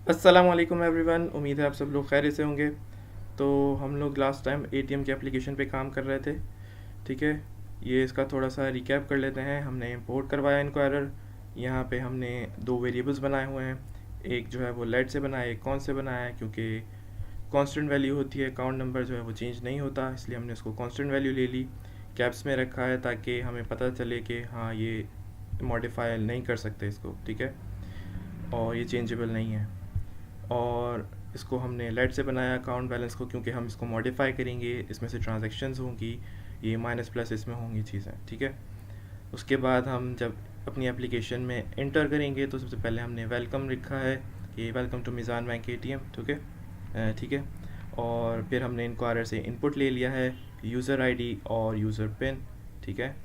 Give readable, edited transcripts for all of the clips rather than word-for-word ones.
अस्सलाम वालेकुम एवरीवन। उम्मीद है आप सब लोग खैर से होंगे। तो हम लोग लास्ट टाइम एटीएम की एप्लीकेशन पे काम कर रहे थे। ठीक है, ये इसका थोड़ा सा रिकैप कर लेते हैं। हमने इंपोर्ट करवाया इनक्वायरर। यहाँ पे हमने दो वेरिएबल्स बनाए हुए हैं। एक जो है वो लेट से बनाया, एक कॉन से बनाया है, क्योंकि कांस्टेंट वैल्यू होती है, अकाउंट नंबर जो है वो चेंज नहीं होता, इसलिए हमने उसको कांस्टेंट वैल्यू ले ली। कैप्स में रखा है ताकि हमें पता चले कि हाँ ये मॉडिफाई नहीं कर सकते इसको, ठीक है, और ये चेंजेबल नहीं है। और इसको हमने लेट से बनाया अकाउंट बैलेंस को, क्योंकि हम इसको मॉडिफाई करेंगे, इसमें से ट्रांजैक्शंस होंगी, ये माइनस प्लस इसमें होंगी चीज़ें, ठीक है। उसके बाद हम जब अपनी एप्लीकेशन में एंटर करेंगे तो सबसे पहले हमने वेलकम लिखा है कि welcome to Meezan bank ATM, ठीक है। और फिर हमने इंक्वायरर से इनपुट ले लिया है, यूज़र आईडी और यूज़र पिन, ठीक है।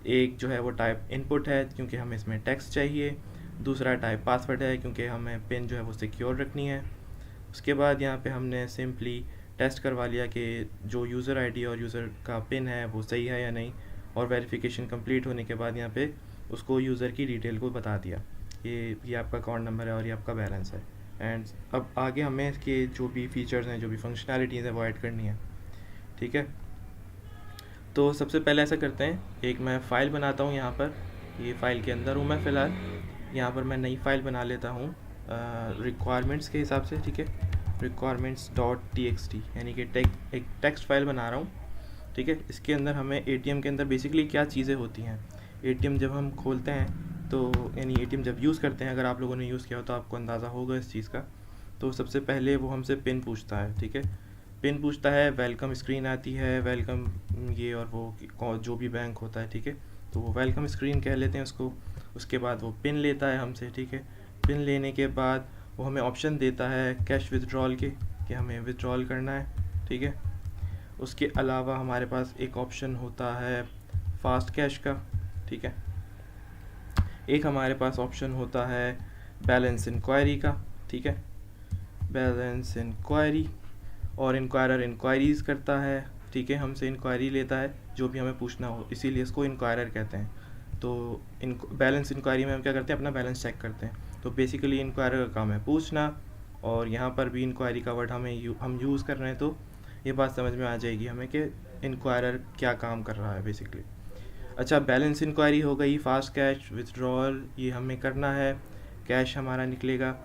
एक जो है वो टाइप इनपुट है क्योंकि हमें इसमें टेक्स्ट चाहिए, दूसरा टाइप पासवर्ड है क्योंकि हमें पिन जो है वो सिक्योर रखनी है। उसके बाद यहाँ पे हमने सिंपली टेस्ट करवा लिया कि जो यूज़र आईडी और यूज़र का पिन है वो सही है या नहीं, और वेरिफिकेशन कंप्लीट होने के बाद यहाँ पे उसको यूज़र की डिटेल को बता दिया, ये आपका अकाउंट नंबर है और ये आपका बैलेंस है। एंड अब आगे हमें इसके जो भी फ़ीचर्स हैं, जो भी फंक्शनैलिटीज़ हैं वो ऐड करनी है, ठीक है। तो सबसे पहले ऐसा करते हैं, एक मैं फ़ाइल बनाता हूँ यहाँ पर। ये फ़ाइल के अंदर हूँ मैं फ़िलहाल। यहाँ पर मैं नई फ़ाइल बना लेता हूँ रिक्वायरमेंट्स के हिसाब से, ठीक है। Requirements dot T x T, यानी कि एक टेक्स्ट फाइल बना रहा हूँ, ठीक है। इसके अंदर हमें एटीएम के अंदर बेसिकली क्या चीज़ें होती हैं। एटीएम जब हम खोलते हैं तो यानी एटीएम जब यूज़ करते हैं, अगर आप लोगों ने यूज़ किया हो तो आपको अंदाज़ा होगा इस चीज़ का। तो सबसे पहले वो हमसे पिन पूछता है, ठीक है। पिन पूछता है, वेलकम स्क्रीन आती है, वेलकम ये और वो जो भी बैंक होता है, ठीक है। तो वो वेलकम स्क्रीन कह लेते हैं उसको। उसके बाद वो पिन लेता है हमसे, ठीक है। पिन लेने के बाद वो हमें ऑप्शन देता है कैश विथड्रॉल के, कि हमें विथड्रॉल करना है, ठीक है। उसके अलावा हमारे पास एक ऑप्शन होता है फास्ट कैश का, ठीक है। एक हमारे पास ऑप्शन होता है बैलेंस इंक्वायरी का, ठीक है। बैलेंस इंक्वायरी, और इंक्वायरर इंक्वायरीज़ करता है, ठीक है, हमसे इंक्वायरी लेता है जो भी हमें पूछना हो, इसीलिए इसको इंक्वायरर कहते हैं। तो इन बैलेंस इंक्वायरी में हम क्या करते हैं, अपना बैलेंस चेक करते हैं। तो बेसिकली इंक्वायरर का काम है पूछना, और यहाँ पर भी इंक्वायरी का वर्ड हम यूज़ कर रहे हैं, तो ये बात समझ में आ जाएगी हमें कि इंक्वायरर क्या काम कर रहा है बेसिकली। अच्छा, बैलेंस इंक्वायरी हो गई, फास्ट कैश विथड्रॉल ये हमें करना है, कैश हमारा निकलेगा,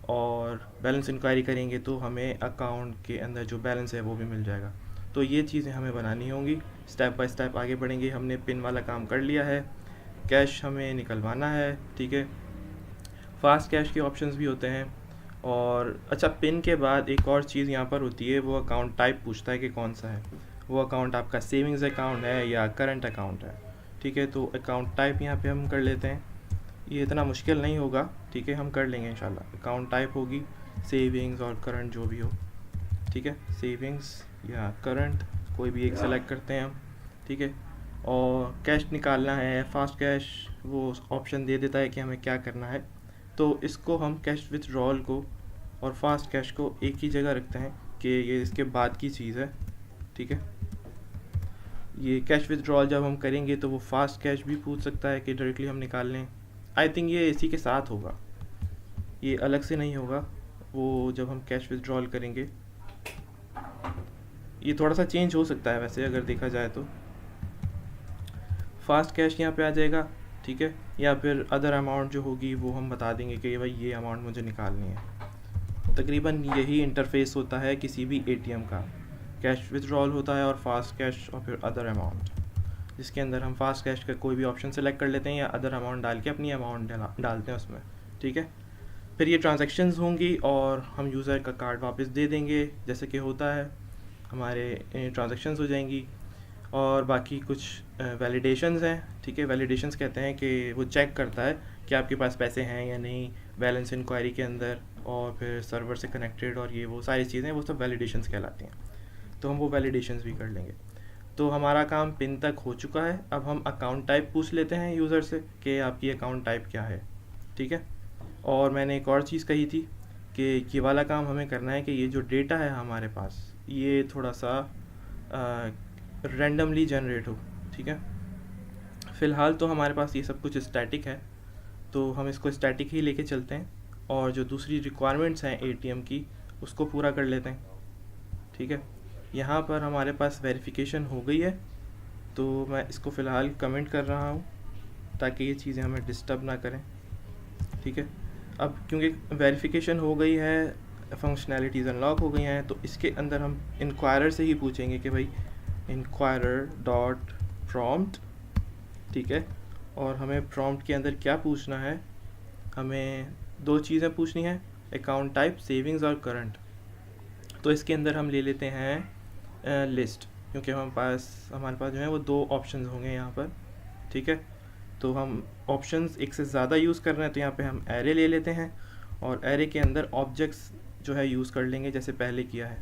और बैलेंस इंक्वायरी करेंगे तो हमें अकाउंट के अंदर जो बैलेंस है वो भी मिल जाएगा। तो ये चीज़ें हमें बनानी होंगी, स्टेप बाय स्टेप आगे बढ़ेंगे। हमने पिन वाला काम कर लिया है, कैश हमें निकलवाना है, ठीक है। फास्ट कैश के ऑप्शंस भी होते हैं। और अच्छा, पिन के बाद एक और चीज़ यहाँ पर होती है, वो अकाउंट टाइप पूछता है कि कौन सा है। वो अकाउंट आपका सेविंग्स अकाउंट है या करंट अकाउंट है, ठीक है। तो अकाउंट टाइप यहाँ पे हम कर लेते हैं, ये इतना मुश्किल नहीं होगा, ठीक है, हम कर लेंगे इंशाल्लाह। अकाउंट टाइप होगी सेविंग्स और करंट जो भी हो, ठीक है। सेविंग्स या करंट कोई भी एक सेलेक्ट करते हैं हम, ठीक है। और कैश निकालना है, फास्ट कैश वो ऑप्शन दे देता है कि हमें क्या करना है। तो इसको हम कैश विथड्रॉल को और फास्ट कैश को एक ही जगह रखते हैं कि ये इसके बाद की चीज़ है, ठीक है। ये कैश विथड्रॉल जब हम करेंगे तो वो फास्ट कैश भी पूछ सकता है कि डायरेक्टली हम निकाल लें। आई थिंक ये इसी के साथ होगा, ये अलग से नहीं होगा। वो जब हम कैश विथड्रॉल करेंगे, ये थोड़ा सा चेंज हो सकता है वैसे अगर देखा जाए तो। फास्ट कैश यहाँ पे आ जाएगा, ठीक है। या फिर अदर अमाउंट जो होगी वो हम बता देंगे कि भाई ये अमाउंट मुझे निकालनी है। तकरीबन यही इंटरफेस होता है किसी भी एटीएम का। कैश विथड्रॉल होता है और फास्ट कैश और फिर अदर अमाउंट, जिसके अंदर हम फास्ट कैश का कोई भी ऑप्शन सेलेक्ट कर लेते हैं या अदर अमाउंट डाल के अपनी अमाउंट डालते हैं उसमें, ठीक है। फिर ये ट्रांजैक्शंस होंगी और हम यूज़र का कार्ड वापस दे देंगे जैसे कि होता है, हमारे ट्रांजैक्शंस हो जाएंगी। और बाकी कुछ वैलिडेशंस हैं, ठीक है। वैलिडेशंस कहते हैं कि वो चेक करता है कि आपके पास पैसे हैं या नहीं बैलेंस इंक्वायरी के अंदर, और फिर सर्वर से कनेक्टेड, और ये वो सारी चीज़ें वो सब वैलिडेशंस कहलाती हैं। तो हम वो वैलिडेशंस भी कर लेंगे। तो हमारा काम पिन तक हो चुका है। अब हम अकाउंट टाइप पूछ लेते हैं यूज़र से कि आपकी अकाउंट टाइप क्या है, ठीक है। और मैंने एक और चीज़ कही थी कि ये वाला काम हमें करना है कि ये जो डेटा है हमारे पास ये थोड़ा सा रैंडमली जनरेट हो, ठीक है। फ़िलहाल तो हमारे पास ये सब कुछ स्टैटिक है, तो हम इसको स्टैटिक ही लेके चलते हैं। और जो दूसरी रिक्वायरमेंट्स हैं एटीएम की उसको पूरा कर लेते हैं। ठीक है, यहाँ पर हमारे पास वेरिफिकेशन हो गई है, तो मैं इसको फ़िलहाल कमेंट कर रहा हूँ ताकि ये चीज़ें हमें डिस्टर्ब ना करें। ठीक है, अब क्योंकि वेरिफिकेशन हो गई है, फंक्शनैलिटीज़ अनलॉक हो गई हैं, तो इसके अंदर हम इंक्वायरर से ही पूछेंगे कि भाई इंक्वायरर डॉट प्रॉम्प्ट। ठीक है, और हमें प्रॉम्प्ट के अंदर क्या पूछना है, हमें दो चीज़ें पूछनी है, अकाउंट टाइप, सेविंग्स और करंट। तो इसके अंदर हम ले लेते हैं लिस्ट, क्योंकि हमारे पास जो है वो दो ऑप्शंस होंगे यहाँ पर। ठीक है, तो हम ऑप्शंस एक से ज़्यादा यूज़ कर रहे हैं, तो यहाँ पे हम एरे ले लेते हैं और एरे के अंदर ऑब्जेक्ट्स जो है यूज़ कर लेंगे, जैसे पहले किया है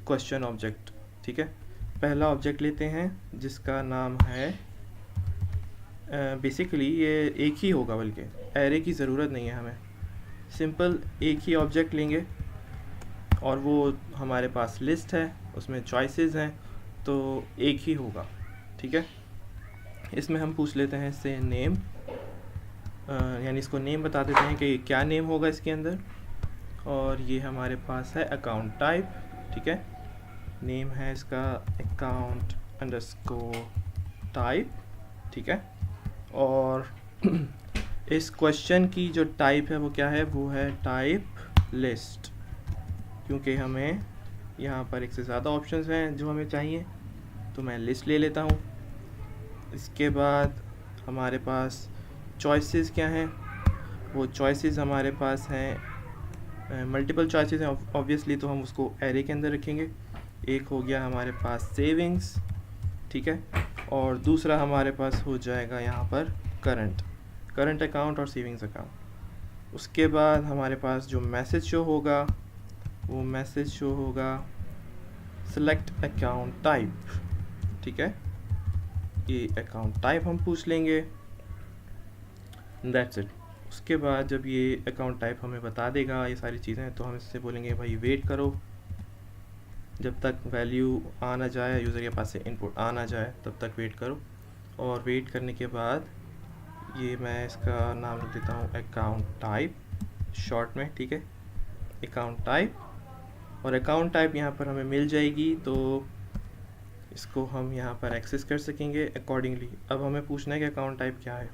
क्वेश्चन ऑब्जेक्ट। ठीक है, पहला ऑब्जेक्ट लेते हैं जिसका नाम है बेसिकली ये एक ही होगा, बल्कि एरे की ज़रूरत नहीं है हमें, सिंपल एक ही ऑब्जेक्ट लेंगे और वो हमारे पास लिस्ट है, उसमें चॉइसेस हैं, तो एक ही होगा। ठीक है, इसमें हम पूछ लेते हैं इससे नेम, यानी इसको नेम बता देते हैं कि क्या नेम होगा इसके अंदर। और ये हमारे पास है अकाउंट टाइप। ठीक है, नेम है इसका अकाउंट अंडरस्कोर टाइप। ठीक है, और इस क्वेश्चन की जो टाइप है वो क्या है, वो है टाइप लिस्ट, क्योंकि हमें यहाँ पर एक से ज़्यादा ऑप्शंस हैं जो हमें चाहिए, तो मैं लिस्ट ले लेता हूँ। इसके बाद हमारे पास चॉइसेस क्या हैं, वो चॉइसेस हमारे पास हैं मल्टीपल चॉइसेस हैं ऑब्वियसली, तो हम उसको एरे के अंदर रखेंगे। एक हो गया हमारे पास सेविंग्स, ठीक है, और दूसरा हमारे पास हो जाएगा यहाँ पर करंट अकाउंट और सेविंग्स अकाउंट। उसके बाद हमारे पास जो मैसेज शो होगा वो मैसेज शो होगा सेलेक्ट अकाउंट टाइप। ठीक है, ये अकाउंट टाइप हम पूछ लेंगे, दैट्स इट। उसके बाद जब ये अकाउंट टाइप हमें बता देगा ये सारी चीज़ें, तो हम इससे बोलेंगे भाई वेट करो, जब तक वैल्यू आ ना जाए, यूज़र के पास से इनपुट आ ना जाए तब तक वेट करो। और वेट करने के बाद ये मैं इसका नाम लिख देता हूँ अकाउंट टाइप शॉर्ट में। ठीक है, अकाउंट टाइप, और अकाउंट टाइप यहाँ पर हमें मिल जाएगी, तो इसको हम यहाँ पर एक्सेस कर सकेंगे अकॉर्डिंगली। अब हमें पूछना है कि अकाउंट टाइप क्या है।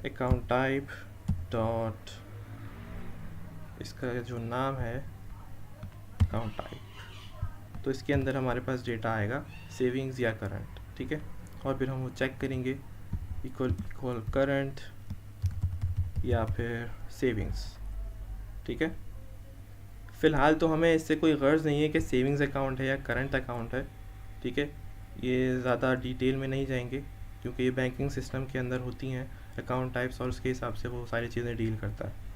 अकाउंट टाइप डॉट, इसका जो नाम है अकाउंट टाइप, तो इसके अंदर हमारे पास डेटा आएगा सेविंग्स या करंट। ठीक है, और फिर हम वो चेक करेंगे इक्वल करंट या फिर सेविंग्स। ठीक है, फ़िलहाल तो हमें इससे कोई गर्ज़ नहीं है कि सेविंग्स अकाउंट है या करंट अकाउंट है। ठीक है, ये ज़्यादा डिटेल में नहीं जाएंगे क्योंकि ये बैंकिंग सिस्टम के अंदर होती हैं अकाउंट टाइप्स, और उसके हिसाब से वो सारी चीज़ें डील करता है।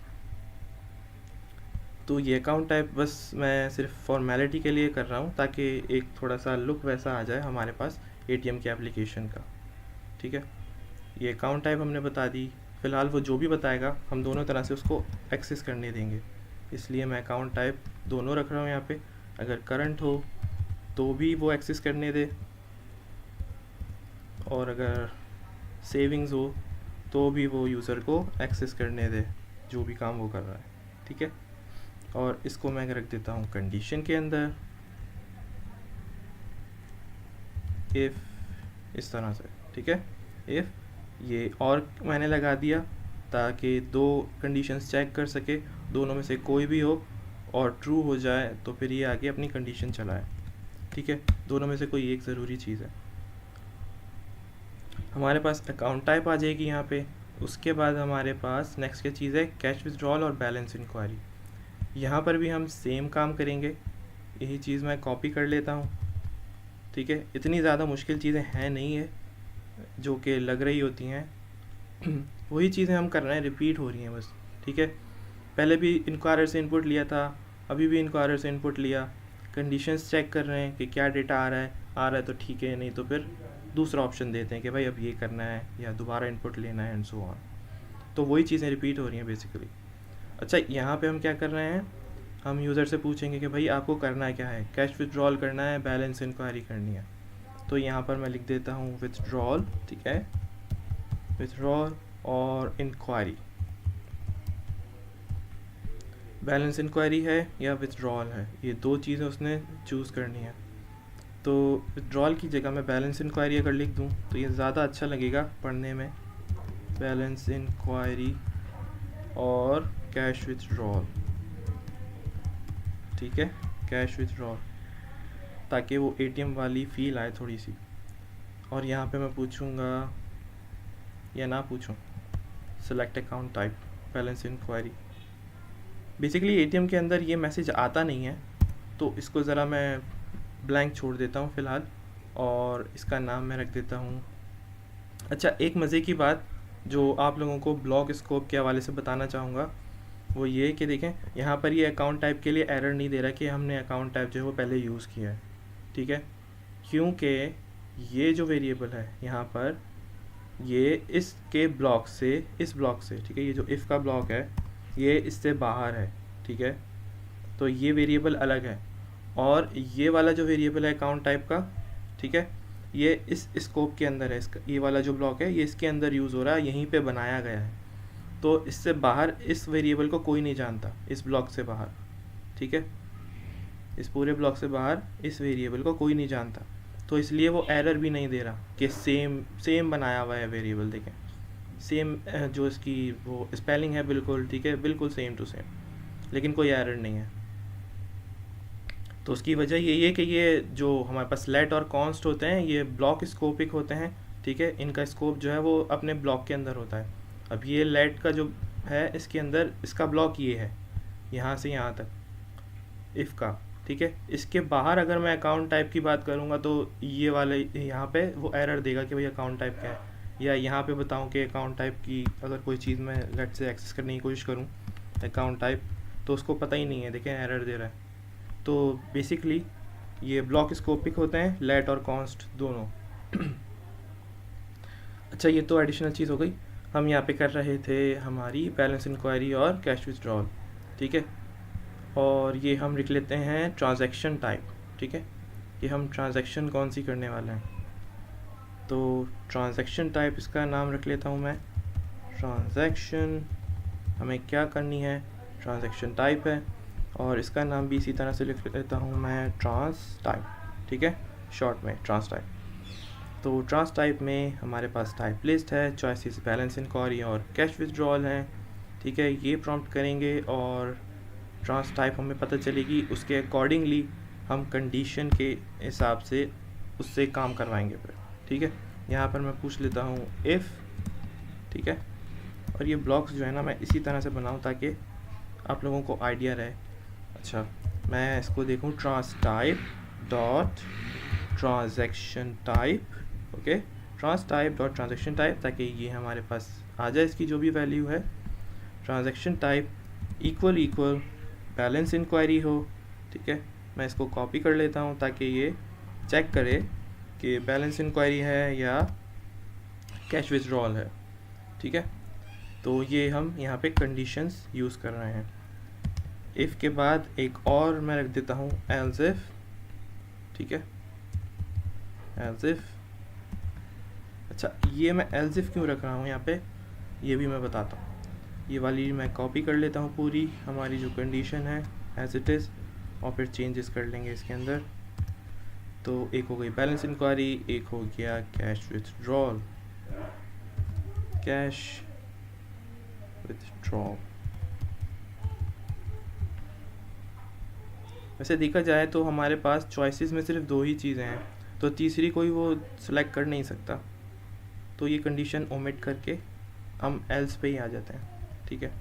तो ये अकाउंट टाइप बस मैं सिर्फ फॉर्मेलिटी के लिए कर रहा हूँ ताकि एक थोड़ा सा लुक वैसा आ जाए हमारे पास एटीएम के एप्लीकेशन का। ठीक है, ये अकाउंट टाइप हमने बता दी। फ़िलहाल वो जो भी बताएगा हम दोनों तरह से उसको एक्सेस करने देंगे, इसलिए मैं अकाउंट टाइप दोनों रख रहा हूँ यहाँ पे। अगर करंट हो तो भी वो एक्सेस करने दे, और अगर सेविंग्स हो तो भी वो यूज़र को एक्सेस करने दे जो भी काम वो कर रहा है। ठीक है, और इसको मैं रख देता हूँ कंडीशन के अंदर, इफ़, इस तरह से। ठीक है, इफ़ ये और मैंने लगा दिया ताकि दो कंडीशंस चेक कर सके, दोनों में से कोई भी हो और ट्रू हो जाए तो फिर ये आगे अपनी कंडीशन चलाए। ठीक है, दोनों में से कोई एक ज़रूरी चीज़ है। हमारे पास अकाउंट टाइप आ जाएगी यहाँ पे। उसके बाद हमारे पास नेक्स्ट क्या चीज़ है, कैश विथड्रॉल और बैलेंस इंक्वायरी। यहाँ पर भी हम सेम काम करेंगे, यही चीज़ मैं कॉपी कर लेता हूँ। ठीक है, इतनी ज़्यादा मुश्किल चीज़ें हैं नहीं है जो कि लग रही होती हैं वही चीज़ें हम कर रहे हैं, रिपीट हो रही हैं बस। ठीक है, पहले भी इंक्वायरर से इनपुट लिया था, अभी भी इंक्वायरर से इनपुट लिया, कंडीशंस चेक कर रहे हैं कि क्या डेटा आ रहा है तो ठीक है, नहीं तो फिर दूसरा ऑप्शन देते हैं कि भाई अब ये करना है या दोबारा इनपुट लेना है एंड सो ऑन। तो वही चीज़ें रिपीट हो रही हैं बेसिकली। अच्छा, यहाँ पे हम क्या कर रहे हैं, हम यूज़र से पूछेंगे कि भाई आपको करना क्या है, कैश विथड्रॉल करना है, बैलेंस इंक्वायरी करनी है। तो यहाँ पर मैं लिख देता हूँ विथड्रॉल। ठीक है, विथड्रॉल और इंक्वायरी। बैलेंस इंक्वायरी है या विथड्रॉल है, ये दो चीज़ें उसने चूज़ करनी है। तो विथड्रॉल की जगह मैं बैलेंस इंक्वायरी अगर लिख दूँ तो ये ज़्यादा अच्छा लगेगा पढ़ने में, बैलेंस इंक्वायरी और कैश विथड्रॉल, ठीक है, कैश विथड्रॉल, ताकि वो एटीएम वाली फ़ील आए थोड़ी सी। और यहाँ पे मैं पूछूँगा या ना पूछूँ, select account type, balance inquiry. Basically ATM के अंदर ये मैसेज आता नहीं है, तो इसको ज़रा मैं ब्लैंक छोड़ देता हूँ फ़िलहाल, और इसका नाम मैं रख देता हूँ। अच्छा, एक मज़े की बात जो आप लोगों को ब्लॉक स्कोप के हवाले से बताना चाहूँगा वो ये कि देखें, यहाँ पर ये अकाउंट टाइप के लिए एरर नहीं दे रहा कि हमने अकाउंट टाइप जो है वो पहले यूज़ किया है, ठीक है, क्योंकि ये जो वेरिएबल है यहाँ पर, ये इसके ब्लॉक से, इस ब्लॉक से, ठीक है, ये जो इफ़ का ब्लॉक है ये इससे बाहर है, ठीक है, तो ये वेरिएबल अलग है। और ये वाला जो वेरिएबल है अकाउंट टाइप का, ठीक है, ये इस स्कोप के अंदर है, इसका ये वाला जो ब्लॉक है ये इसके अंदर यूज़ हो रहा है, यहीं पे बनाया गया है, तो इससे बाहर इस वेरिएबल को कोई नहीं जानता, इस ब्लॉक से बाहर, ठीक है, इस पूरे ब्लॉक से बाहर इस वेरिएबल को कोई नहीं जानता, तो इसलिए वो एरर भी नहीं दे रहा कि सेम बनाया हुआ है वेरिएबल। देखें सेम जो इसकी वो स्पेलिंग है बिल्कुल, ठीक है, बिल्कुल सेम टू सेम, लेकिन कोई एरर नहीं है। तो उसकी वजह यही है कि ये जो हमारे पास लेट और कॉन्स्ट होते हैं ये ब्लॉक स्कोपिक होते हैं, ठीक है, इनका स्कोप जो है वो अपने ब्लॉक के अंदर होता है। अब ये लेट का जो है इसके अंदर इसका ब्लॉक ये है, यहाँ से यहाँ तक इफ़ का, ठीक है, इसके बाहर अगर मैं अकाउंट टाइप की बात करूँगा तो ये वाले यहाँ पे वो एरर देगा कि भाई अकाउंट टाइप क्या है, या यहाँ पे बताऊँ कि अकाउंट टाइप की अगर कोई चीज़ मैं लेट से एक्सेस करने की कोशिश करूँ अकाउंट टाइप, तो उसको पता ही नहीं है, देखें एरर दे रहा है। तो बेसिकली ये ब्लॉक स्कोपिक होते हैं, लेट और कॉन्स्ट दोनों। अच्छा, ये तो एडिशनल चीज़ हो गई। हम यहाँ पे कर रहे थे हमारी बैलेंस इंक्वायरी और कैश विथड्रॉल, ठीक है, और ये हम लिख लेते हैं ट्रांजैक्शन टाइप, ठीक है, कि हम ट्रांजैक्शन कौन सी करने वाले हैं। तो ट्रांजैक्शन टाइप इसका नाम रख लेता हूँ मैं, ट्रांजैक्शन हमें क्या करनी है, ट्रांजैक्शन टाइप है, और इसका नाम भी इसी तरह से लिख लेता हूँ मैं, ट्रांस टाइप, ठीक है, शॉर्ट में ट्रांस टाइप। तो ट्रांस टाइप में हमारे पास टाइप लिस्ट है, चॉइसेस बैलेंस इंक्वायरी और कैश विथड्रॉल हैं, ठीक है, ये प्रॉम्प्ट करेंगे और ट्रांस टाइप हमें पता चलेगी, उसके अकॉर्डिंगली हम कंडीशन के हिसाब से उससे काम करवाएंगे फिर, ठीक है। यहाँ पर मैं पूछ लेता हूँ इफ़, ठीक है, और ये ब्लॉक्स जो है ना मैं इसी तरह से बनाऊँ ताकि आप लोगों को आइडिया रहे। अच्छा, मैं इसको देखूँ trans type dot transaction type, okay, trans type dot transaction type, ताकि ये हमारे पास आ जाए इसकी जो भी वैल्यू है। Transaction type equal equal balance inquiry हो, ठीक है, मैं इसको कॉपी कर लेता हूँ ताकि ये चेक करे कि बैलेंस इंक्वायरी है या कैश विथड्रॉल है, ठीक है। तो ये हम यहाँ पे कंडीशंस यूज़ कर रहे हैं। इफ़ के बाद एक और मैं रख देता हूँ एल्स इफ, ठीक है, एल्स इफ। अच्छा, ये मैं एल्स इफ क्यों रख रहा हूँ यहाँ पे ये भी मैं बताता हूँ। ये वाली मैं कॉपी कर लेता हूँ पूरी हमारी जो कंडीशन है एज इट इज़, और फिर चेंजेस कर लेंगे इसके अंदर। तो एक हो गई बैलेंस इंक्वायरी, एक हो गया कैश विथड्रॉल, कैश विथड्रॉल। वैसे देखा जाए तो हमारे पास चॉइसेस में सिर्फ दो ही चीज़ें हैं, तो तीसरी कोई वो सिलेक्ट कर नहीं सकता, तो ये कंडीशन ओमिट करके हम एल्स पे ही आ जाते हैं, ठीक है।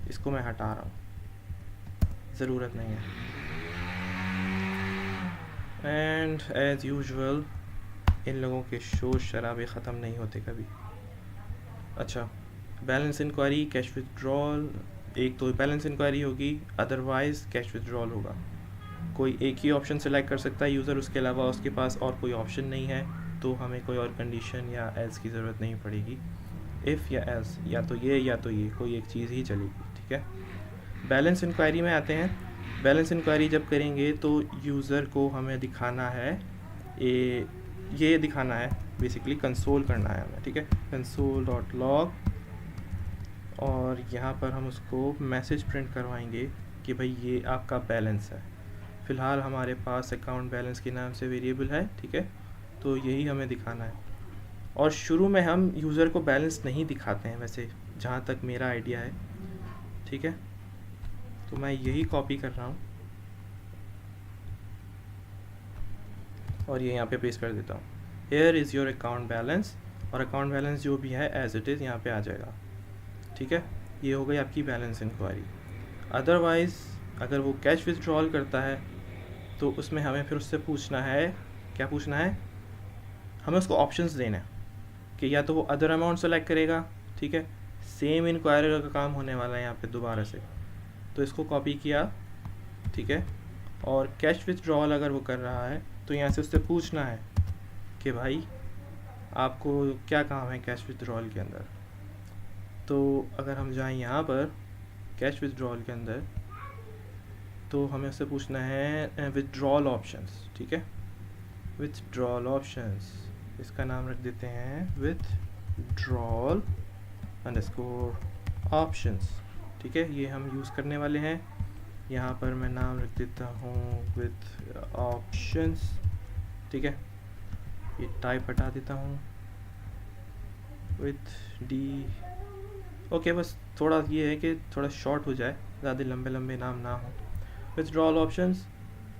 इसको मैं हटा रहा हूँ, ज़रूरत नहीं है। एंड एज यूजुअल इन लोगों के शोर शराबे ख़त्म नहीं होते कभी। अच्छा, बैलेंस इंक्वायरी कैश विथड्रॉल, एक तो बैलेंस इंक्वायरी होगी, अदरवाइज़ कैश विथड्रॉल होगा। कोई एक ही ऑप्शन सेलेक्ट कर सकता है यूज़र, उसके अलावा उसके पास और कोई ऑप्शन नहीं है, तो हमें कोई और कंडीशन या एल्स की ज़रूरत नहीं पड़ेगी। इफ़ या एल्स, या तो ये कोई एक चीज़ ही चलेगी, ठीक है। बैलेंस इंक्वायरी में आते हैं। बैलेंस इंक्वायरी जब करेंगे तो यूज़र को हमें दिखाना है, ये दिखाना है, बेसिकली कंसोल करना है हमें, ठीक है, कंसोल डॉट लॉग, और यहाँ पर हम उसको मैसेज प्रिंट करवाएंगे कि भाई ये आपका बैलेंस है। फ़िलहाल हमारे पास अकाउंट बैलेंस के नाम से वेरिएबल है, ठीक है, तो यही हमें दिखाना है। और शुरू में हम यूज़र को बैलेंस नहीं दिखाते हैं वैसे, जहाँ तक मेरा आइडिया है, ठीक है। तो मैं यही कॉपी कर रहा हूँ और ये यहाँ पे पेस्ट कर देता हूँ। Here is your account balance, और अकाउंट बैलेंस जो भी है एज इट इज़ यहाँ पे आ जाएगा, ठीक है। ये हो गई आपकी बैलेंस इंक्वायरी। अदरवाइज़ अगर वो कैश विथड्रॉल करता है तो उसमें हमें फिर उससे पूछना है, क्या पूछना है, हमें उसको ऑप्शंस देना है कि या तो वो अदर अमाउंट सेलेक्ट करेगा, ठीक है, सेम इंक्वायरी का काम होने वाला है यहाँ पे दोबारा से, तो इसको कॉपी किया, ठीक है। और कैश विथड्रॉल अगर वो कर रहा है तो यहाँ से उससे पूछना है कि भाई आपको क्या काम है कैश विथड्रॉल के अंदर। तो अगर हम जाएं यहाँ पर कैश विथड्रॉल के अंदर, तो हमें उससे पूछना है विथड्रॉल ऑप्शंस, ठीक है, विथड्रॉल ऑप्शंस, इसका नाम रख देते हैं विथड्रॉल अंडरस्कोर ऑप्शंस, ठीक है, ये हम यूज़ करने वाले हैं। यहाँ पर मैं नाम रख देता हूँ विथ ऑप्शंस, ठीक है, ये टाइप हटा देता हूँ विथ डी, ओके, बस थोड़ा ये है कि थोड़ा शॉर्ट हो जाए, ज़्यादा लंबे लंबे नाम ना हो। विथड्रॉल ऑप्शंस,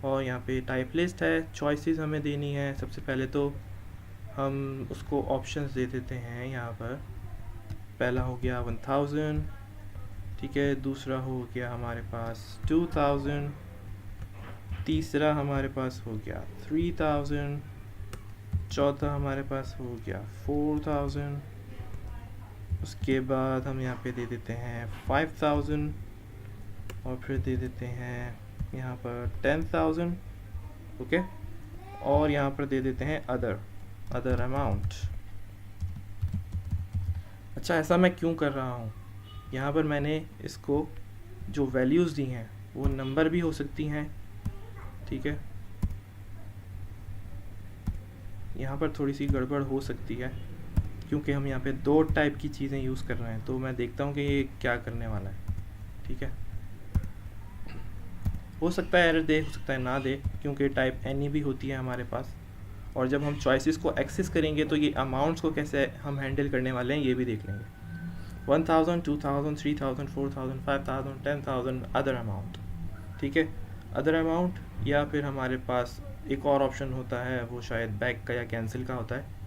और यहाँ पे टाइप लिस्ट है, चॉइसेस हमें देनी है। सबसे पहले तो हम उसको ऑप्शंस दे देते हैं यहाँ पर। पहला हो गया 1000, ठीक है, दूसरा हो गया हमारे पास 2000, तीसरा हमारे पास हो गया 3000, चौथा हमारे पास हो गया 4000, उसके बाद हम यहाँ पे दे देते हैं 5000, और फिर दे देते हैं यहाँ पर 10,000, ओके, और यहाँ पर दे देते हैं अदर अमाउंट। अच्छा, ऐसा मैं क्यों कर रहा हूँ, यहाँ पर मैंने इसको जो वैल्यूज़ दी हैं वो नंबर भी हो सकती हैं, ठीक है, यहाँ पर थोड़ी सी गड़बड़ हो सकती है क्योंकि हम यहाँ पे दो टाइप की चीज़ें यूज़ कर रहे हैं। तो मैं देखता हूँ कि ये क्या करने वाला है, ठीक है, हो सकता है एरर दे, हो सकता है ना दे, क्योंकि टाइप एनी भी होती है हमारे पास। और जब हम चॉइसेस को एक्सेस करेंगे तो ये अमाउंट्स को कैसे हम हैंडल करने वाले हैं ये भी देख लेंगे। 1000, 2000, 3000, 4000, 5000, 10,000 अदर अमाउंट, ठीक है, अदर अमाउंट। या फिर हमारे पास एक और ऑप्शन होता है, वो शायद बैक का या कैंसिल का होता है,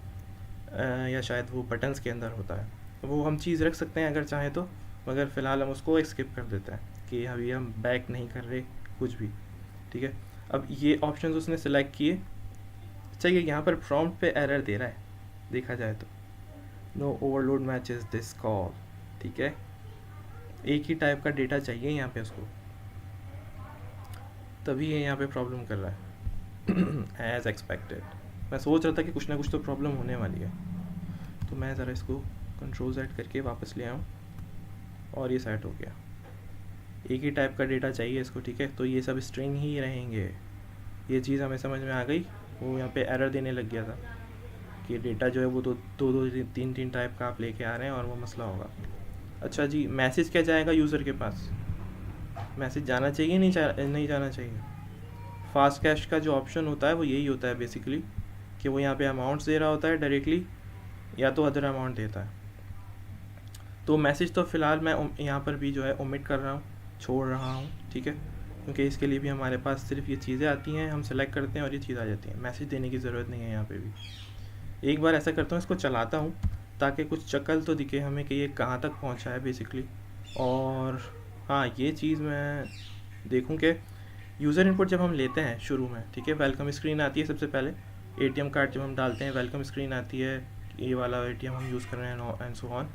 या शायद वो बटन्स के अंदर होता है, वो हम चीज़ रख सकते हैं अगर चाहें तो, मगर फ़िलहाल हम उसको स्किप कर देते हैं कि अभी हम बैक नहीं कर रहे कुछ भी, ठीक है। अब ये ऑप्शंस उसने सेलेक्ट किए। चाहिए यहाँ पर प्रॉम्प्ट पे एरर दे रहा है, देखा जाए तो no overload matches this call, ठीक है, एक ही टाइप का डेटा चाहिए यहाँ पे उसको, तभी ये यहाँ पे प्रॉब्लम कर रहा है एज एक्सपेक्टेड। मैं सोच रहा था कि कुछ ना कुछ तो प्रॉब्लम होने वाली है, तो मैं ज़रा इसको कंट्रोल सेट करके वापस ले आऊँ, और ये सेट हो गया। एक ही टाइप का डेटा चाहिए इसको, ठीक है, तो ये सब स्ट्रिंग ही रहेंगे। ये चीज़ हमें समझ में आ गई। वो यहाँ पे एरर देने लग गया था कि डेटा जो है वो दो तीन टाइप का आप लेके आ रहे हैं और वो मसला होगा। अच्छा जी, मैसेज क्या जाएगा यूज़र के पास, मैसेज जाना चाहिए नहीं जाना चाहिए। फास्ट कैश का जो ऑप्शन होता है वो यही होता है बेसिकली, कि वो यहाँ पे अमाउंट्स दे रहा होता है डायरेक्टली, या तो अदर अमाउंट देता है। तो मैसेज तो फ़िलहाल मैं यहाँ पर भी जो है ओमिट कर रहा हूँ, छोड़ रहा हूँ, ठीक है, क्योंकि इसके लिए भी हमारे पास सिर्फ ये चीज़ें आती हैं, हम सेलेक्ट करते हैं और ये चीज़ आ जाती है। मैसेज देने की ज़रूरत नहीं है यहाँ पे भी। एक बार ऐसा करता हूँ, इसको चलाता हूँ ताकि कुछ शक्ल तो दिखे हमें कि ये कहाँ तक पहुँचा है बेसिकली। और हाँ, ये चीज़ मैं देखूँ कि यूज़र इनपुट जब हम लेते हैं शुरू में, ठीक है, वेलकम स्क्रीन आती है सबसे पहले। ATM कार्ड जब हम डालते हैं वेलकम स्क्रीन आती है, ये वाला ATM हम यूज़ कर रहे हैं एंड सो ऑन।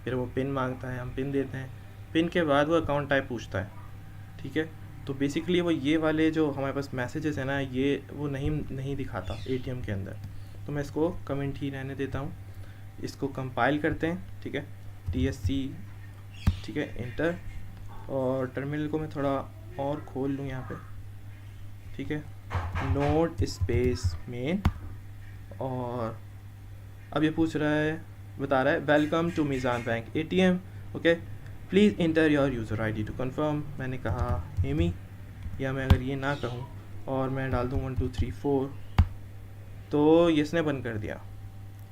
फिर वो पिन मांगता है, हम पिन देते हैं, पिन के बाद वो अकाउंट टाइप पूछता है, ठीक है। तो बेसिकली वो ये वाले जो हमारे पास मैसेजेस हैं ना, ये वो नहीं दिखाता ATM के अंदर। तो मैं इसको कमेंट ही रहने देता हूँ। इसको कंपाइल करते हैं, ठीक है, TSC, ठीक है, इंटर, और टर्मिनल को मैं थोड़ा और खोल लूँ यहाँ पे, ठीक है, नोड स्पेस मेन, और अब ये पूछ रहा है, बता रहा है welcome to Meezan bank ATM, okay. Please enter your user ID to confirm. मैंने कहा एमी, या मैं अगर ये ना कहूँ और मैं डाल दूँ 1 2 3 4, तो ये इसने बंद कर दिया।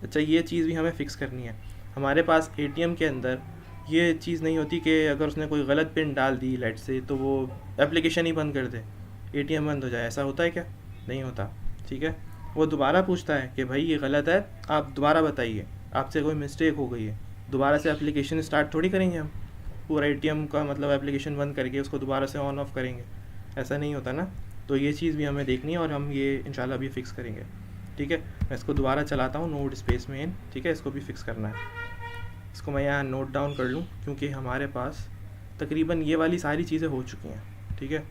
अच्छा, ये चीज़ भी हमें फ़िक्स करनी है। हमारे पास एटीएम के अंदर ये चीज़ नहीं होती कि अगर उसने कोई गलत पिन डाल दी लेट से, तो वो एप्लीकेशन ही बंद कर दे, एटीएम बंद हो जाए। ऐसा होता है क्या? नहीं होता। ठीक है, वो दोबारा पूछता है कि भाई ये गलत है, आप दोबारा बताइए, आपसे कोई मिस्टेक हो गई है। दोबारा से एप्लीकेशन स्टार्ट थोड़ी करेंगे हम, पूरा एटीएम का मतलब एप्लीकेशन बंद करके उसको दोबारा से ऑन ऑफ करेंगे, ऐसा नहीं होता ना। तो ये चीज़ भी हमें देखनी है और हम ये इंशाल्लाह भी फिक्स करेंगे। ठीक है, मैं इसको दोबारा चलाता हूँ, नोड स्पेस में इन। ठीक है, इसको भी फिक्स करना है। इसको मैं यहाँ नोट डाउन कर लूँ, क्योंकि हमारे पास तकरीबन ये वाली सारी चीज़ें हो चुकी हैं। ठीक है,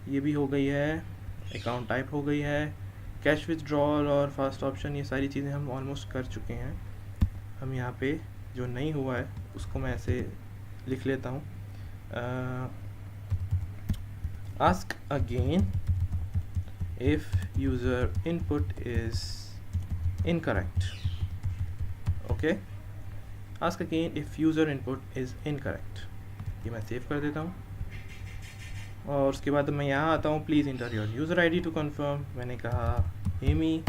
ये भी हो गई है, अकाउंट टाइप हो गई है, कैश विथड्रॉल और फर्स्ट ऑप्शन, ये सारी चीज़ें हम ऑलमोस्ट कर चुके हैं। हम यहाँ पे जो नहीं हुआ है उसको मैं ऐसे लिख लेता हूँ, ask again if user input is incorrect. Okay, ask again if user input is incorrect. ये मैं सेव कर देता हूँ और उसके बाद मैं यहाँ आता हूँ, please enter your user ID to confirm. मैंने कहा एमी,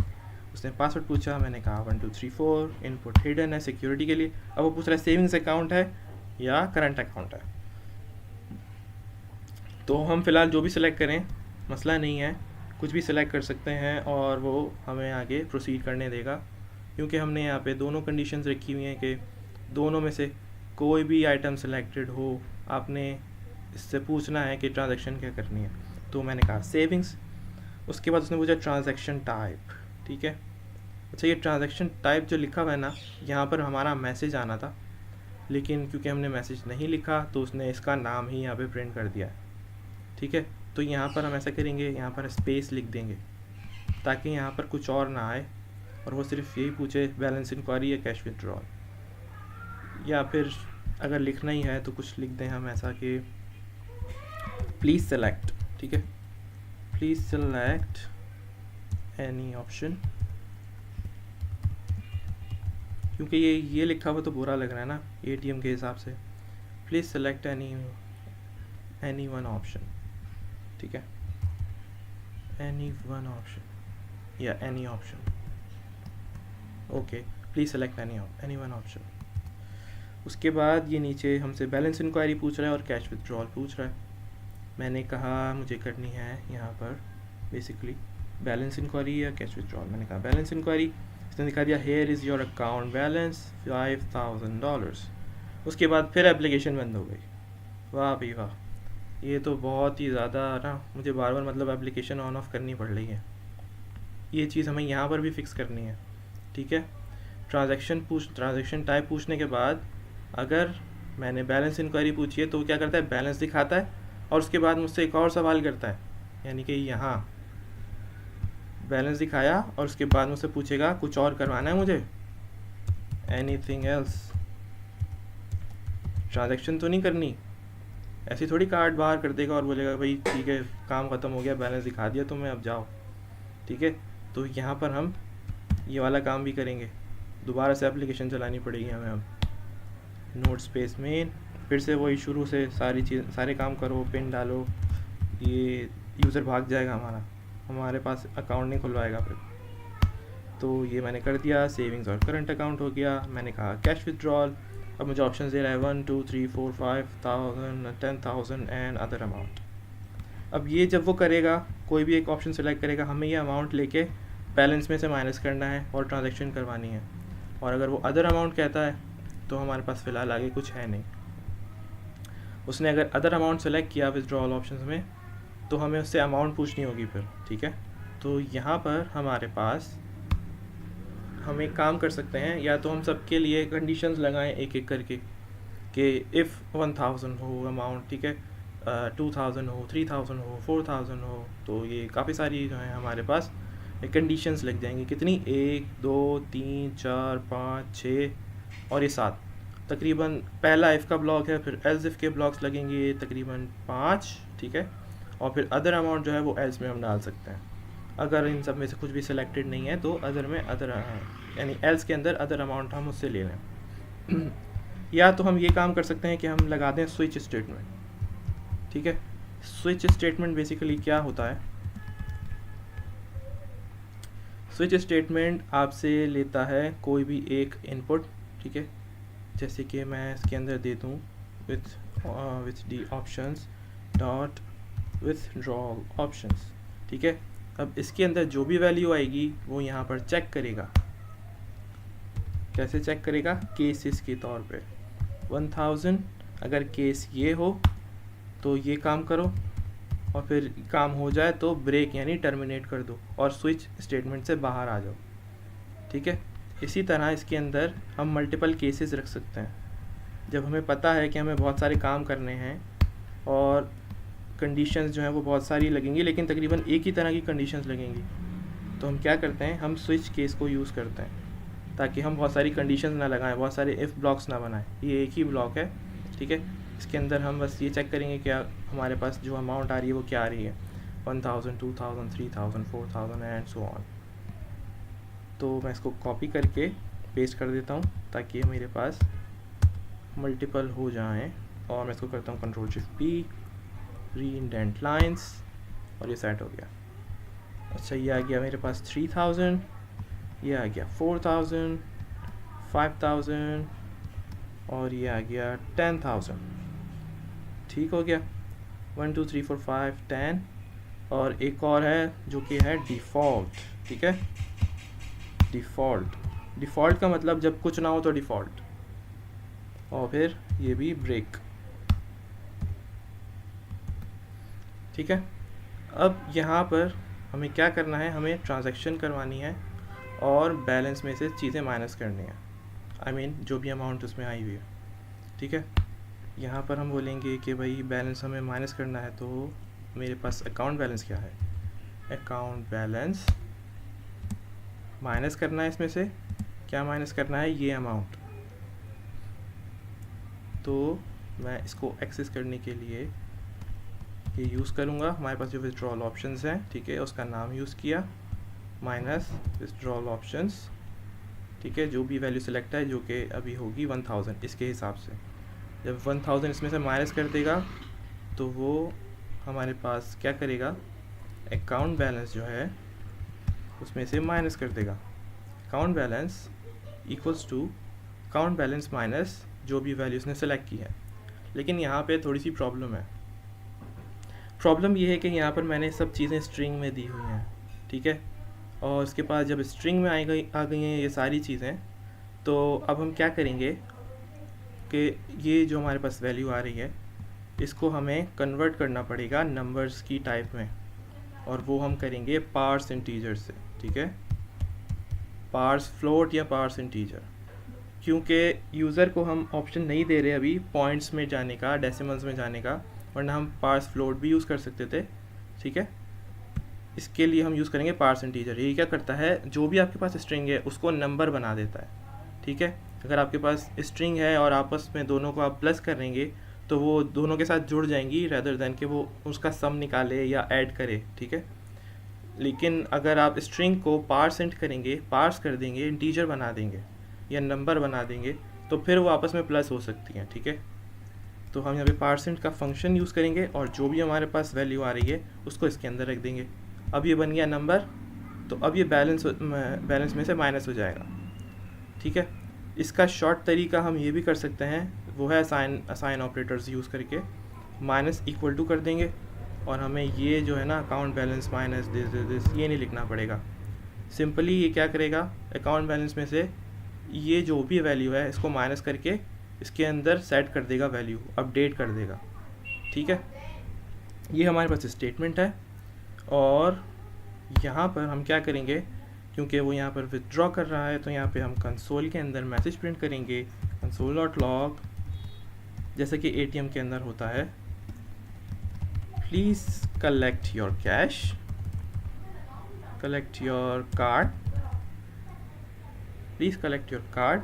उसने पासवर्ड पूछा, मैंने कहा 1 2 3 4, इनपुट हिडन है सिक्योरिटी के लिए। अब वो पूछ रहा है सेविंग्स अकाउंट है या करंट अकाउंट है। तो हम फ़िलहाल जो भी सिलेक्ट करें मसला नहीं है, कुछ भी सिलेक्ट कर सकते हैं और वो हमें आगे प्रोसीड करने देगा, क्योंकि हमने यहाँ पे दोनों कंडीशंस रखी हुई हैं कि दोनों में से कोई भी आइटम सिलेक्टेड हो, आपने इससे पूछना है कि ट्रांजैक्शन क्या करनी है। तो मैंने कहा सेविंग्स। उसके बाद उसने पूछा ट्रांजैक्शन टाइप। ठीक है, अच्छा ये ट्रांजैक्शन टाइप जो लिखा हुआ है ना, यहाँ पर हमारा मैसेज आना था, लेकिन क्योंकि हमने मैसेज नहीं लिखा तो उसने इसका नाम ही यहाँ पे प्रिंट कर दिया है। ठीक है, तो यहाँ पर हम ऐसा करेंगे, यहाँ पर स्पेस लिख देंगे ताकि यहाँ पर कुछ और ना आए और वो सिर्फ यही पूछे बैलेंस इंक्वायरी या कैश विथड्रॉल, या फिर अगर लिखना ही है तो कुछ लिख दें हम ऐसा कि प्लीज़ सेलेक्ट। ठीक है, प्लीज़ सेलेक्ट एनी ऑप्शन, क्योंकि ये लिखा हुआ तो बुरा लग रहा है ना एटीएम के हिसाब से। Please select any one option. ठीक है, एनी वन ऑप्शन या any option. Okay, please select any one option. उसके बाद ये नीचे हमसे बैलेंस इंक्वायरी पूछ रहा है और कैश विथड्रॉल पूछ रहा है। मैंने कहा मुझे करनी है यहाँ पर बेसिकली बैलेंस इंक्वायरी या कैश विथड्रॉल। मैंने कहा बैलेंस इंक्वायरी। इसने दिखा दिया here is your account balance $5000। उसके बाद फिर एप्लीकेशन बंद हो गई। वाह भाई वाह, ये तो बहुत ही ज़्यादा ना, मुझे बार बार मतलब एप्लीकेशन ऑन ऑफ करनी पड़ रही है। ये चीज़ हमें यहाँ पर भी फिक्स करनी है। ठीक है, ट्रांजैक्शन टाइप पूछने के बाद अगर मैंने बैलेंस इंक्वायरी पूछी है तो क्या करता है, बैलेंस दिखाता है और उसके बाद मुझसे एक और सवाल करता है, यानी कि यहाँ बैलेंस दिखाया और उसके बाद मुझसे पूछेगा कुछ और करवाना है मुझे, एनीथिंग एल्स, ट्रांजैक्शन तो नहीं करनी। ऐसी थोड़ी कार्ड बाहर कर देगा और बोलेगा भाई ठीक है काम ख़त्म हो गया, बैलेंस दिखा दिया तुम्हें, अब जाओ। ठीक है, तो यहाँ पर हम ये वाला काम भी करेंगे, दोबारा से एप्लीकेशन चलानी पड़ेगी हमें। अब नोट स्पेस में फिर से वही शुरू से सारे काम करो, पिन डालो, ये यूज़र भाग जाएगा हमारे पास अकाउंट नहीं खुलवाएगा फिर। तो ये मैंने कर दिया, सेविंग्स और करंट अकाउंट हो गया। मैंने कहा कैश विथड्रॉल। अब मुझे ऑप्शन दे रहा है 1 2 3 4 5,000 10,000 एंड अदर अमाउंट। अब ये जब वो करेगा, कोई भी एक ऑप्शन सेलेक्ट करेगा, हमें ये अमाउंट लेके बैलेंस में से माइनस करना है और ट्रांजैक्शन करवानी है। और अगर वो अदर अमाउंट कहता है तो हमारे पास फ़िलहाल आगे कुछ है नहीं। उसने अगर अदर अमाउंट सेलेक्ट किया विथड्रॉल ऑप्शन में तो हमें उससे अमाउंट पूछनी होगी फिर। ठीक है, तो यहाँ पर हमारे पास हम एक काम कर सकते हैं, या तो हम सबके लिए कंडीशंस लगाएं एक एक करके कि इफ़ 1000 हो अमाउंट, ठीक है, 2000 हो, 3000 हो, 4000 हो, तो ये काफ़ी सारी जो है हमारे पास कंडीशंस लग जाएंगी। कितनी, 1 2 3 4 5 6 और ये 7, तकरीबन पहला इफ़ का ब्लॉक है, फिर एल्स इफ़ के ब्लॉक्स लगेंगे तकरीबन 5। ठीक है, और फिर अदर अमाउंट जो है वो एल्स में हम डाल सकते हैं। अगर इन सब में से कुछ भी सिलेक्टेड नहीं है तो अदर में यानी एल्स के अंदर अदर अमाउंट हम उससे ले लें। या तो हम ये काम कर सकते हैं कि हम लगा दें स्विच स्टेटमेंट, ठीक है। स्विच स्टेटमेंट बेसिकली क्या होता है, स्विच स्टेटमेंट आपसे लेता है कोई भी एक इनपुट, ठीक है। जैसे कि मैं इसके अंदर दे दूँ with D options dot withdrawal options, ठीक है। अब इसके अंदर जो भी वैल्यू आएगी वो यहाँ पर चेक करेगा। कैसे चेक करेगा, केसेस के तौर पे 1000 अगर केस ये हो तो ये काम करो, और फिर काम हो जाए तो ब्रेक यानी टर्मिनेट कर दो और स्विच स्टेटमेंट से बाहर आ जाओ, ठीक है। इसी तरह इसके अंदर हम मल्टीपल केसेस रख सकते हैं। जब हमें पता है कि हमें बहुत सारे काम करने हैं और कंडीशंस जो हैं वो बहुत सारी लगेंगी, लेकिन तकरीबन एक ही तरह की कंडीशंस लगेंगी, तो हम क्या करते हैं, हम स्विच केस को यूज़ करते हैं ताकि हम बहुत सारी कंडीशंस ना लगाएं, बहुत सारे इफ़ ब्लॉक्स ना बनाएं। ये एक ही ब्लॉक है, ठीक है। इसके अंदर हम बस ये चेक करेंगे क्या हमारे पास जो अमाउंट आ रही है वो क्या आ रही है, 1000, 2000, 3000, 4000 एंड सो ऑन। तो मैं इसको कॉपी करके पेस्ट कर देता हूँ ताकि मेरे पास मल्टीपल हो जाएं, और मैं इसको करता हूँ Ctrl+Shift+P, री-इंडेंट लाइन्स, और ये सेट हो गया। अच्छा, ये आ गया मेरे पास 3000, ये आ गया 4000, 5000, और ये आ गया 10,000, ठीक हो गया। 1 2 3 4 5 10, और एक और है जो कि है डिफ़ॉल्ट, ठीक है। डिफ़ॉल्ट का मतलब जब कुछ ना हो तो डिफ़ॉल्ट, और फिर ये भी ब्रेक, ठीक है। अब यहाँ पर हमें क्या करना है, हमें ट्रांजैक्शन करवानी है और बैलेंस में से चीज़ें माइनस करनी है, I mean, जो भी अमाउंट उसमें आई हुई है, ठीक है। यहाँ पर हम बोलेंगे कि भाई बैलेंस हमें माइनस करना है, तो मेरे पास अकाउंट बैलेंस क्या है, अकाउंट बैलेंस माइनस करना है, इसमें से क्या माइनस करना है, ये अमाउंट। तो मैं इसको एक्सेस करने के लिए ये यूज़ करूँगा, हमारे पास जो विथड्रॉल ऑप्शंस हैं, ठीक है, उसका नाम यूज़ किया माइनस विथड्रॉल ऑप्शंस, ठीक है। जो भी वैल्यू सेलेक्ट है जो कि अभी होगी 1000, इसके हिसाब से जब 1000 इसमें से माइनस कर देगा तो वो हमारे पास क्या करेगा, अकाउंट बैलेंस जो है उसमें से माइनस कर देगा। Account balance equals to account balance minus जो भी वैल्यू उसने सेलेक्ट की है। लेकिन यहाँ पे थोड़ी सी प्रॉब्लम है। प्रॉब्लम ये है कि यहाँ पर मैंने सब चीज़ें स्ट्रिंग में दी हुई हैं, ठीक है। और उसके बाद जब स्ट्रिंग में आ गई हैं ये सारी चीज़ें, तो अब हम क्या करेंगे कि ये जो हमारे पास वैल्यू आ रही है इसको हमें कन्वर्ट करना पड़ेगा नंबर्स की टाइप में, और वो हम करेंगे पार्स इंटीजर से, ठीक है। पार्स फ्लोट या पार्स इंटीजर, क्योंकि यूज़र को हम ऑप्शन नहीं दे रहे अभी पॉइंट्स में जाने का, डेसिमल्स में जाने का, वरना हम पार्स फ्लोट भी यूज़ कर सकते थे, ठीक है। इसके लिए हम यूज़ करेंगे पार्स इंटीजर। ये क्या करता है, जो भी आपके पास स्ट्रिंग है उसको नंबर बना देता है, ठीक है। अगर आपके पास स्ट्रिंग है और आपस में दोनों को आप प्लस करेंगे तो वो दोनों के साथ जुड़ जाएंगी, रेदर देन कि वो उसका सम निकाले या ऐड करे, ठीक है। लेकिन अगर आप स्ट्रिंग को पार्स करेंगे, पार्स कर देंगे, इंटीजर बना देंगे या नंबर बना देंगे, तो फिर वो आपस में प्लस हो सकती हैं, ठीक है। तो हम यहाँ पे पार्सेंट का फंक्शन यूज़ करेंगे और जो भी हमारे पास वैल्यू आ रही है उसको इसके अंदर रख देंगे। अब ये बन गया नंबर, तो अब ये बैलेंस में से माइनस हो जाएगा, ठीक है। इसका शॉर्ट तरीका हम ये भी कर सकते हैं, वो है असाइन ऑपरेटर्स यूज़ करके माइनस इक्वल टू कर देंगे, और हमें ये जो है ना अकाउंट बैलेंस माइनस दिस ये नहीं लिखना पड़ेगा। सिंपली ये क्या करेगा, अकाउंट बैलेंस में से ये जो भी वैल्यू है इसको माइनस करके इसके अंदर सेट कर देगा, वैल्यू अपडेट कर देगा, ठीक है। ये हमारे पास स्टेटमेंट है, और यहाँ पर हम क्या करेंगे, क्योंकि वो यहाँ पर विथड्रॉ कर रहा है, तो यहाँ पे हम कंसोल के अंदर मैसेज प्रिंट करेंगे, console.log, जैसे कि एटीएम के अंदर होता है, please collect your cash, collect your card, please collect your card,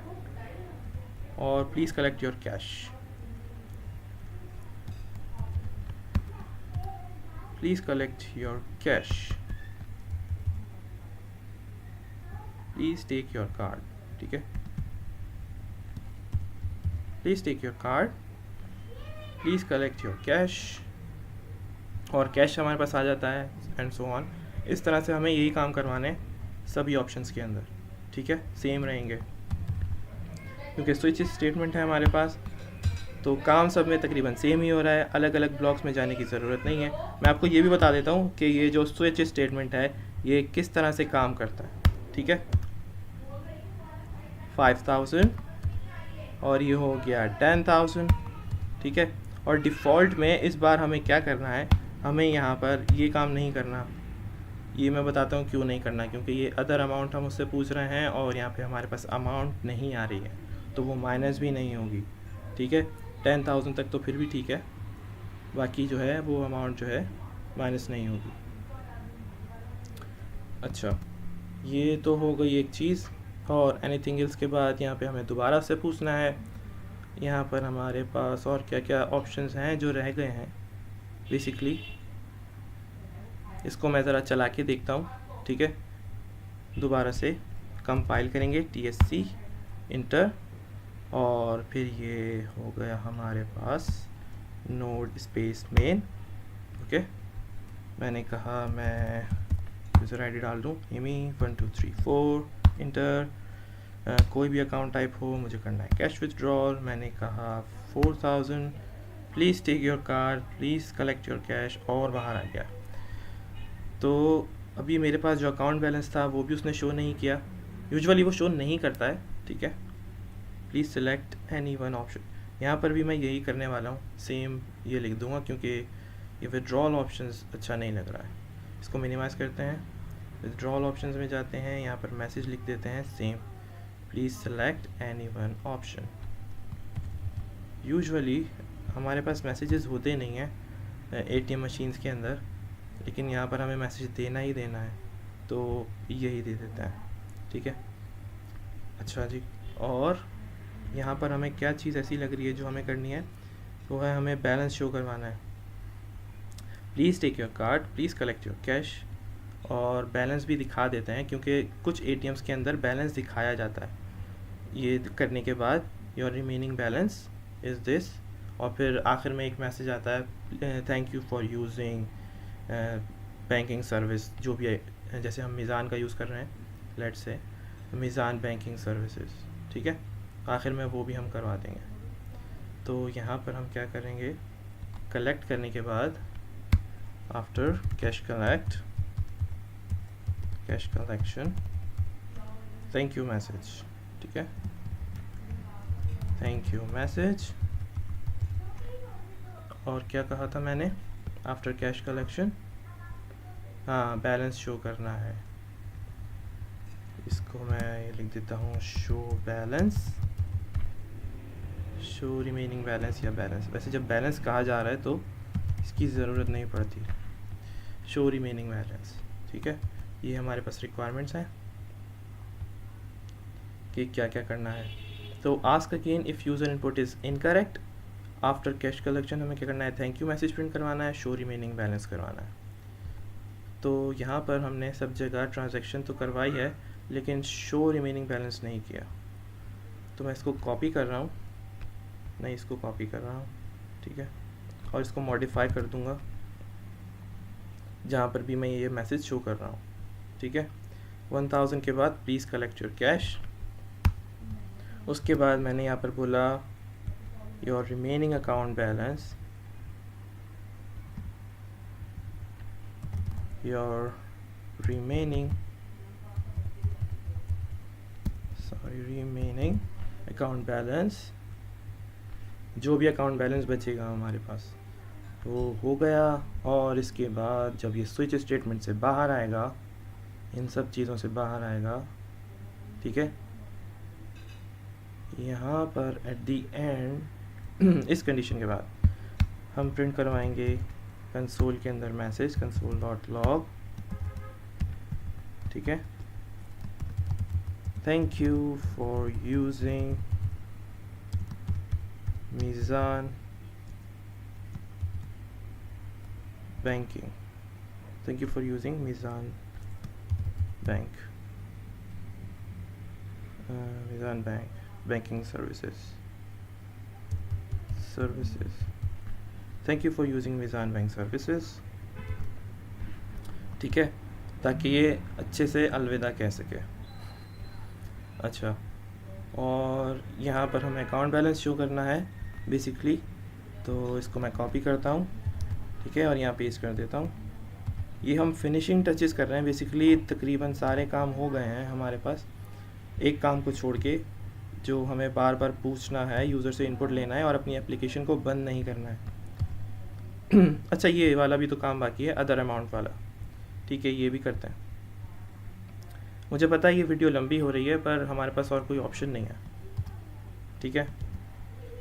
और please collect your cash, please collect your cash, please take your card, ठीक है। Please take your card, please collect your cash, और cash हमारे पास आ जाता है and so on. इस तरह से हमें यही काम करवाने सभी ऑप्शंस के अंदर, ठीक है, सेम रहेंगे क्योंकि स्विच स्टेटमेंट है हमारे पास, तो काम सब में तकरीबन सेम ही हो रहा है, अलग अलग ब्लॉक्स में जाने की ज़रूरत नहीं है। मैं आपको ये भी बता देता हूँ कि ये जो स्विच स्टेटमेंट है ये किस तरह से काम करता है, ठीक है। 5000 और ये हो गया 10,000, ठीक है। और डिफ़ॉल्ट में इस बार हमें क्या करना है, हमें यहाँ पर ये काम नहीं करना। ये मैं बताता हूँ क्यों नहीं करना, क्योंकि ये अदर अमाउंट हम उससे पूछ रहे हैं और यहाँ पे हमारे पास अमाउंट नहीं आ रही है, तो वो माइनस भी नहीं होगी, ठीक है। 10,000 तक तो फिर भी ठीक है, बाकी जो है वो अमाउंट जो है माइनस नहीं होगी। अच्छा, ये तो हो गई एक चीज़। और एनीथिंग एल्स के बाद यहाँ पे हमें दोबारा से पूछना है। यहाँ पर हमारे पास और क्या क्या ऑप्शंस हैं जो रह गए हैं बेसिकली, इसको मैं ज़रा चला के देखता हूँ, ठीक है। दोबारा से कंपाइल करेंगे TSC इंटर, और फिर ये हो गया हमारे पास नोड स्पेस मेन, ओके। मैंने कहा मैं यूज़र ID डाल दूँ, एमी 1234 इंटर। कोई भी अकाउंट टाइप हो, मुझे करना है कैश विथड्रॉल। मैंने कहा 4000, please take your card, please collect your cash, और बाहर आ गया। तो अभी मेरे पास जो अकाउंट बैलेंस था वो भी उसने शो नहीं किया, यूजुअली वो शो नहीं करता है, ठीक है। Please select any one option, यहाँ पर भी मैं यही करने वाला हूँ, सेम ये लिख दूँगा क्योंकि ये विथड्रॉल ऑप्शंस अच्छा नहीं लग रहा है। इसको मिनिमाइज़ करते हैं, विथड्रॉल ऑप्शंस में जाते हैं, यहाँ पर मैसेज लिख देते हैं same, please select any one option. Usually हमारे पास मैसेजेस होते नहीं हैं ATM मशीन्स के अंदर, लेकिन यहाँ पर हमें मैसेज देना ही देना है, तो यही दे देता है, ठीक है। अच्छा जी, और यहाँ पर हमें क्या चीज़ ऐसी लग रही है जो हमें करनी है, वो है हमें बैलेंस शो करवाना है। Please take your card, please collect your cash, और बैलेंस भी दिखा देते हैं क्योंकि कुछ ATMs के अंदर बैलेंस दिखाया जाता है। ये करने के बाद your remaining balance is this, और फिर आखिर में एक मैसेज आता है, thank you for using banking service, जो भी है, जैसे हम मीज़ान का यूज़ कर रहे हैं, let's say Meezaan banking services, ठीक है। आखिर में वो भी हम करवा देंगे। तो यहाँ पर हम क्या करेंगे, कलेक्ट करने के बाद after cash collection thank you message, ठीक है, थैंक यू मैसेज। और क्या कहा था मैंने, आफ्टर कैश कलेक्शन, हाँ, बैलेंस शो करना है। इसको मैं ये लिख देता हूँ, show balance, show remaining balance या बैलेंस। वैसे जब बैलेंस कहा जा रहा है तो इसकी ज़रूरत नहीं पड़ती, शो रिमेनिंग बैलेंस, ठीक है। ये हमारे पास रिक्वायरमेंट्स हैं कि क्या क्या करना है। तो ask again if user input is incorrect, after cash collection हमें क्या करना है, थैंक यू मैसेज प्रिंट करवाना है, शो रिमेनिंग बैलेंस करवाना है। तो यहाँ पर हमने सब जगह ट्रांजैक्शन तो करवाई है, लेकिन शो रिमेनिंग बैलेंस नहीं किया। तो मैं इसको कॉपी कर रहा हूँ, नहीं, इसको कॉपी कर रहा हूँ, ठीक है, और इसको मॉडिफाई कर दूँगा जहाँ पर भी मैं ये मैसेज शो कर रहा हूँ, ठीक है। 1000 के बाद प्लीज़ कलेक्ट योर कैश, उसके बाद मैंने यहाँ पर बोला your remaining account balance, your remaining account balance, जो भी अकाउंट बैलेंस बचेगा हमारे पास वो हो गया। और इसके बाद जब ये स्विच स्टेटमेंट से बाहर आएगा, इन सब चीज़ों से बाहर आएगा, ठीक है, यहाँ पर एट दी एंड इस कंडीशन के बाद हम प्रिंट करवाएंगे कंसोल के अंदर मैसेज console.log, ठीक है, thank you for using Meezan banking, thank you for using Meezan bank banking services, services, thank you for using Meezan bank services, ठीक है, ताकि ये अच्छे से अलविदा कह सके। अच्छा, और यहाँ पर हमें अकाउंट बैलेंस शो करना है बेसिकली, तो इसको मैं कॉपी करता हूँ, ठीक है, और यहाँ पेस्ट कर देता हूँ। ये हम फिनिशिंग टचेस कर रहे हैं बेसिकली, तकरीबन सारे काम हो गए हैं हमारे पास, एक काम को छोड़ के, जो हमें बार बार पूछना है, यूज़र से इनपुट लेना है और अपनी एप्लीकेशन को बंद नहीं करना है। अच्छा, ये वाला भी तो काम बाकी है, अदर अमाउंट वाला, ठीक है, ये भी करते हैं। मुझे पता है ये वीडियो लंबी हो रही है, पर हमारे पास और कोई ऑप्शन नहीं है, ठीक है,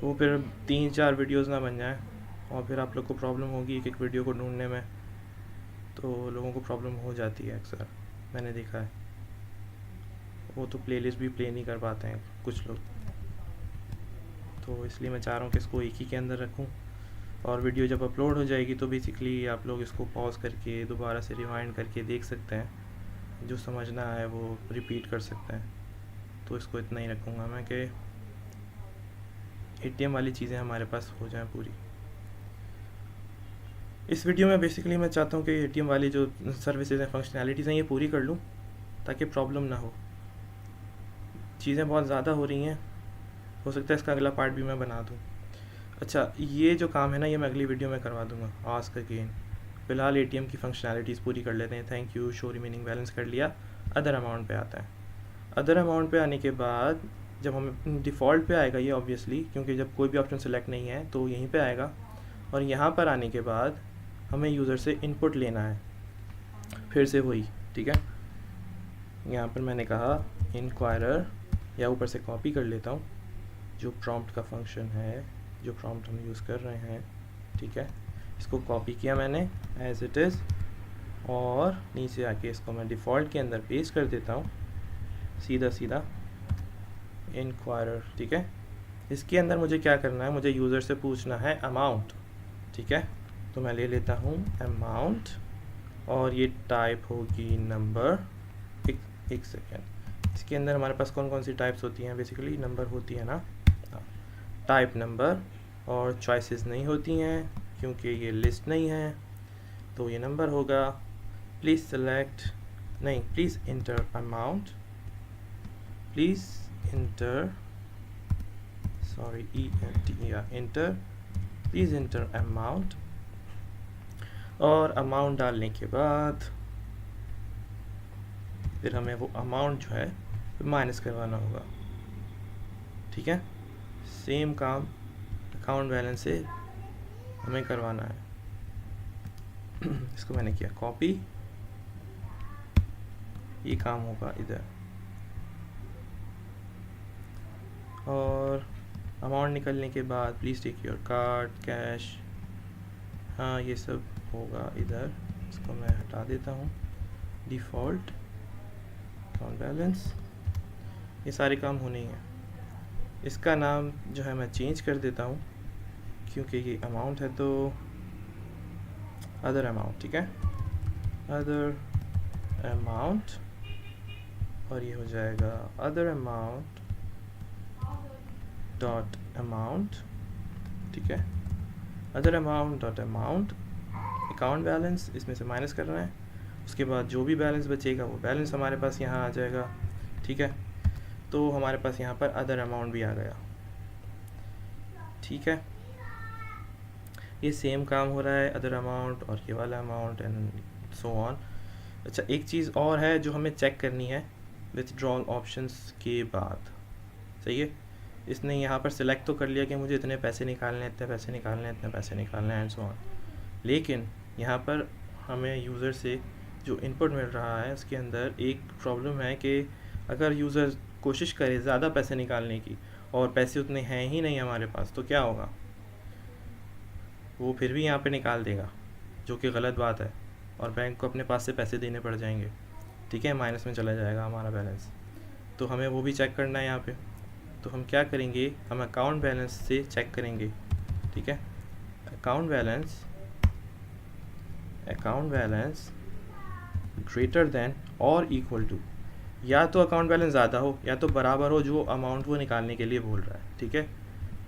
वो फिर 3-4 वीडियोस ना बन जाएं और फिर आप लोग को प्रॉब्लम होगी एक एक वीडियो को ढूंढने में, तो लोगों को प्रॉब्लम हो जाती है अक्सर, मैंने देखा है, वो तो प्लेलिस्ट भी प्ले नहीं कर पाते हैं कुछ लोग, तो इसलिए मैं चाह रहा हूँ कि इसको एक ही के अंदर रखूँ, और वीडियो जब अपलोड हो जाएगी तो बेसिकली आप लोग इसको पॉज करके दोबारा से रिवाइंड करके देख सकते हैं, जो समझना है वो रिपीट कर सकते हैं। तो इसको इतना ही रखूँगा मैं कि एटीएम वाली चीज़ें हमारे पास हो जाएं पूरी। इस वीडियो में बेसिकली मैं चाहता हूँ कि एटीएम वाली जो सर्विसेज हैं, फंक्शनैलिटीज़ हैं, ये पूरी कर लूँ ताकि प्रॉब्लम ना हो। चीज़ें बहुत ज़्यादा हो रही हैं, हो सकता है इसका अगला पार्ट भी मैं बना दूँ। अच्छा, ये जो काम है ना, ये मैं अगली वीडियो में करवा दूँगा, आस्क अगेन। फ़िलहाल एटीएम की फंक्शनैलिटीज़ पूरी कर लेते हैं। Thank you, show remaining balance कर लिया, अदर अमाउंट पे आता है। अदर अमाउंट पे आने के बाद जब हमें डिफ़ॉल्ट पे आएगा ये ऑब्वियसली, क्योंकि जब कोई भी ऑप्शन सेलेक्ट नहीं है तो यहीं पे आएगा, और यहाँ पर आने के बाद हमें यूज़र से इनपुट लेना है, फिर से वही, ठीक है। यहाँ पर मैंने कहा इंक्वायरर, या ऊपर से कॉपी कर लेता हूँ जो प्रॉम्प्ट का फंक्शन है, जो प्रॉम्प्ट हम यूज़ कर रहे हैं, ठीक है, इसको कॉपी किया मैंने एज इट इज़, और नीचे आके इसको मैं डिफ़ॉल्ट के अंदर पेस्ट कर देता हूँ, सीधा सीधा इंक्वायरर, ठीक है। इसके अंदर मुझे क्या करना है, मुझे यूज़र से पूछना है अमाउंट, ठीक है, तो मैं ले लेता हूँ अमाउंट, और ये टाइप होगी नंबर। एक सेकेंड, इसके अंदर हमारे पास कौन कौन सी टाइप्स होती हैं, बेसिकली नंबर होती है ना, टाइप नंबर, और चॉइसेस नहीं होती हैं क्योंकि ये लिस्ट नहीं है, तो ये नंबर होगा। प्लीज़ सेलेक्ट, नहीं, please inter amount, please inter, sorry, inter, please inter amount, और अमाउंट डालने के बाद फिर हमें वो अमाउंट जो है माइनस करवाना होगा, ठीक है। सेम काम अकाउंट बैलेंस से हमें करवाना है। इसको मैंने किया कॉपी, ये काम होगा इधर, और अमाउंट निकलने के बाद please take your card, cash, हाँ ये सब होगा इधर। इसको मैं हटा देता हूँ, डिफ़ॉल्ट अकाउंट बैलेंस, ये सारे काम होने ही हैं। इसका नाम जो है मैं चेंज कर देता हूँ, क्योंकि ये अमाउंट है तो अदर अमाउंट, ठीक है, अदर अमाउंट, और ये हो जाएगा अदर अमाउंट डॉट अमाउंट, ठीक है, other amount dot amount, account balance इसमें से माइनस करना है, उसके बाद जो भी बैलेंस बचेगा वो बैलेंस हमारे पास यहाँ आ जाएगा, ठीक है। तो हमारे पास यहाँ पर अदर अमाउंट भी आ गया, ठीक है। ये सेम काम हो रहा है, अदर अमाउंट और ये वाला अमाउंट एंड सो ऑन। अच्छा, एक चीज़ और है जो हमें चेक करनी है विथड्रॉल ऑप्शंस के बाद, सही है। इसने यहाँ पर सिलेक्ट तो कर लिया कि मुझे इतने पैसे निकालने हैं, इतने पैसे निकालने हैं, इतने पैसे निकालने हैं एंड सो ऑन, लेकिन यहाँ पर हमें यूज़र से जो इनपुट मिल रहा है उसके अंदर एक प्रॉब्लम है कि अगर यूज़र कोशिश करे ज़्यादा पैसे निकालने की और पैसे उतने हैं ही नहीं हमारे पास, तो क्या होगा, वो फिर भी यहाँ पे निकाल देगा, जो कि गलत बात है, और बैंक को अपने पास से पैसे देने पड़ जाएंगे, ठीक है, माइनस में चला जाएगा हमारा बैलेंस। तो हमें वो भी चेक करना है यहाँ पे। तो हम क्या करेंगे, हम अकाउंट बैलेंस से चेक करेंगे, ठीक है, अकाउंट बैलेंस ग्रेटर देन और इक्वल टू, या तो अकाउंट बैलेंस ज़्यादा हो या तो बराबर हो जो अमाउंट वो निकालने के लिए बोल रहा है, ठीक है,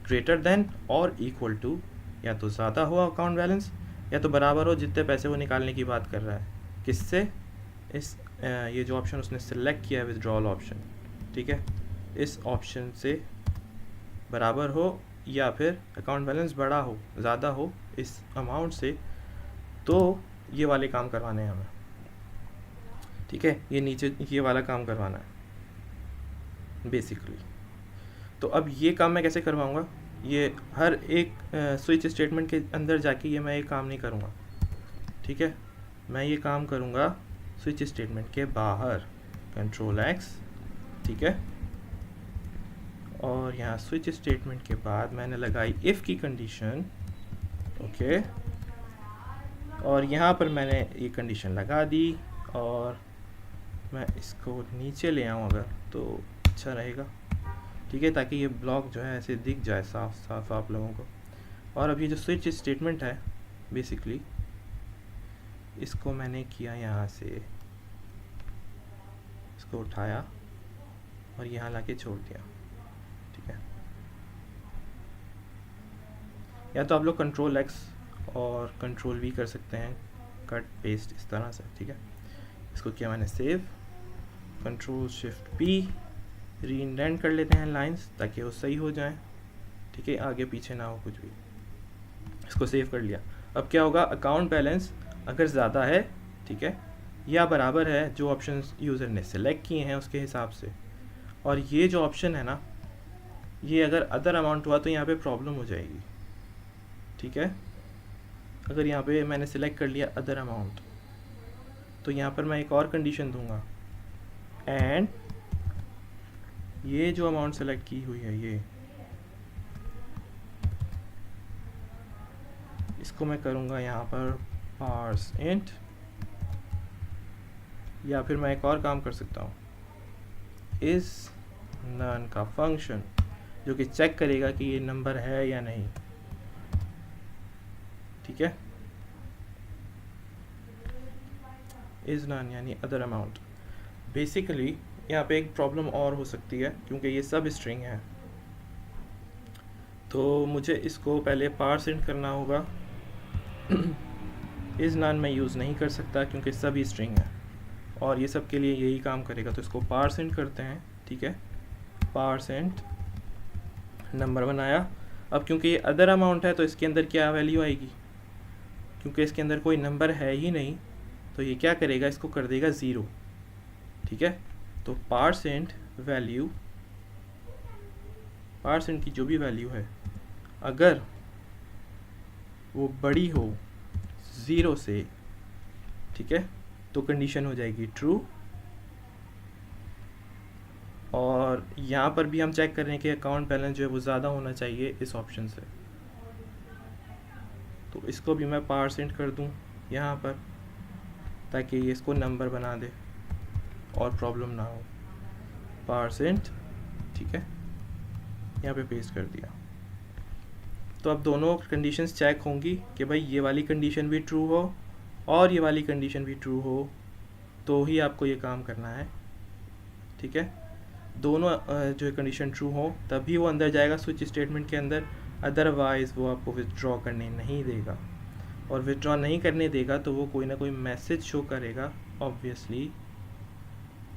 ग्रेटर देन और इक्वल टू, या तो ज़्यादा हो अकाउंट बैलेंस या तो बराबर हो जितने पैसे वो निकालने की बात कर रहा है, किससे, इस ये जो ऑप्शन उसने सेलेक्ट किया है विथड्रॉल ऑप्शन, ठीक है, इस ऑप्शन से बराबर हो या फिर अकाउंट बैलेंस बड़ा हो, ज़्यादा हो इस अमाउंट से, तो ये वाले काम करवाने हैं हमें, ठीक है, ये नीचे ये वाला काम करवाना है बेसिकली। तो अब ये काम मैं कैसे करवाऊँगा, ये हर एक स्विच स्टेटमेंट के अंदर जाके ये मैं ये काम नहीं करूँगा, ठीक है, मैं ये काम करूँगा स्विच स्टेटमेंट के बाहर, कंट्रोल एक्स, ठीक है, और यहाँ स्विच स्टेटमेंट के बाद मैंने लगाई इफ़ की कंडीशन, ओके, और यहाँ पर मैंने ये कंडीशन लगा दी, और मैं इसको नीचे ले आऊँ अगर तो अच्छा रहेगा, ठीक है, ताकि ये ब्लॉक जो है ऐसे दिख जाए साफ साफ आप लोगों को। और अब ये जो स्विच स्टेटमेंट है बेसिकली, इसको मैंने किया यहाँ से, इसको उठाया और यहाँ लाके छोड़ दिया, ठीक है, या तो आप लोग कंट्रोल एक्स और कंट्रोल वी कर सकते हैं, कट पेस्ट इस तरह से, ठीक है, इसको किया मैंने सेव, कंट्रोल शिफ्ट पी, रीइंडेंट कर लेते हैं लाइंस ताकि वो सही हो जाए, ठीक है, आगे पीछे ना हो कुछ भी, इसको सेव कर लिया। अब क्या होगा, अकाउंट बैलेंस अगर ज़्यादा है, ठीक है, या बराबर है जो ऑप्शंस यूज़र ने सेलेक्ट किए हैं उसके हिसाब से, और ये जो ऑप्शन है ना, ये अगर अदर अमाउंट हुआ तो यहाँ पे प्रॉब्लम हो जाएगी, ठीक है, अगर यहाँ पे मैंने सेलेक्ट कर लिया अदर अमाउंट, तो यहाँ पर मैं एक और कंडीशन दूंगा, एंड ये जो अमाउंट सेलेक्ट की हुई है ये, इसको मैं करूँगा यहाँ पर पार्स इंट, या फिर मैं एक और काम कर सकता हूँ, इस नन का फंक्शन जो कि चेक करेगा कि ये नंबर है या नहीं, ठीक है, इज नन यानी अदर अमाउंट। बेसिकली यहाँ पे एक प्रॉब्लम और हो सकती है क्योंकि ये सब स्ट्रिंग है, तो मुझे इसको पहले पार्स इंट करना होगा। इज नन मैं यूज़ नहीं कर सकता क्योंकि सभी स्ट्रिंग है और ये सब के लिए यही काम करेगा, तो इसको पार्स इंट करते हैं, ठीक है, पार्स इंट नंबर बनाया। अब क्योंकि ये अदर अमाउंट है तो इसके अंदर क्या वैल्यू आएगी, क्योंकि इसके अंदर कोई नंबर है ही नहीं, तो ये क्या करेगा, इसको कर देगा 0, ठीक है, तो parse int value, parse int की जो भी वैल्यू है अगर वो बड़ी हो 0 से, ठीक है, तो कंडीशन हो जाएगी ट्रू, और यहाँ पर भी हम चेक कर रहे हैं कि अकाउंट बैलेंस जो है वो ज़्यादा होना चाहिए इस ऑप्शन से, तो इसको भी मैं पार्स इंट कर दूँ यहाँ पर ताकि ये इसको नंबर बना दे और प्रॉब्लम ना हो, पार्स इंट, ठीक है, यहाँ पे पेस्ट कर दिया। तो अब दोनों कंडीशंस चेक होंगी कि भाई ये वाली कंडीशन भी ट्रू हो और ये वाली कंडीशन भी ट्रू हो, तो ही आपको ये काम करना है, ठीक है, दोनों जो कंडीशन ट्रू हो तभी वो अंदर जाएगा स्विच स्टेटमेंट के अंदर, अदरवाइज़ वो आपको विथड्रॉ करने नहीं देगा, और विथड्रॉ नहीं करने देगा तो वो कोई ना कोई मैसेज शो करेगा, ऑब्वियसली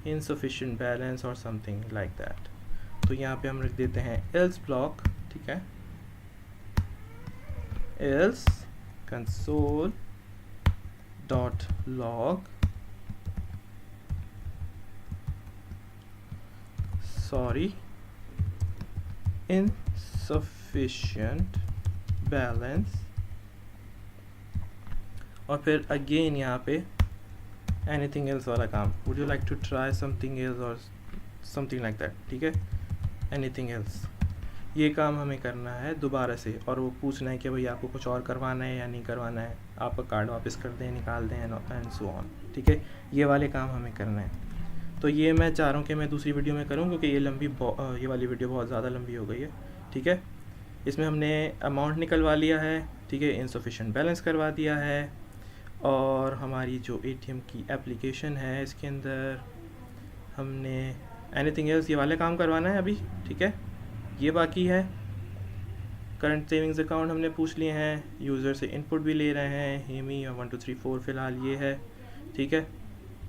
इनसफिशिएंट बैलेंस और समथिंग लाइक दैट। तो यहाँ पे हम रख देते हैं एल्स ब्लॉक, ठीक है, else console dot log sorry insufficient balance, और फिर अगेन यहाँ पे एनीथिंग एल्स वाला काम, would you like to try something else और समथिंग लाइक दैट, ठीक है, एनीथिंग एल्स, ये काम हमें करना है दोबारा से, और वो पूछना है कि भाई आपको कुछ और करवाना है या नहीं करवाना है, आपका कार्ड वापस कर दें, निकाल दें, एंड सो ऑन, ठीक है, ये वाले काम हमें करना है। तो ये मैं चाह रहा हूँ कि मैं दूसरी वीडियो में करूँ क्योंकि ये वाली वीडियो बहुत ज़्यादा लंबी हो गई है, ठीक है, इसमें हमने अमाउंट निकलवा लिया है, ठीक है, इनसफिशिएंट बैलेंस करवा दिया है, और हमारी जो ATM की एप्लीकेशन है इसके अंदर हमने एनीथिंग एल्स ये वाले काम करवाना है अभी, ठीक है, ये बाकी है, करंट सेविंग्स अकाउंट हमने पूछ लिए हैं, यूज़र से इनपुट भी ले रहे हैं, हेमी और 1 2 3 4 फ़िलहाल ये है, ठीक है।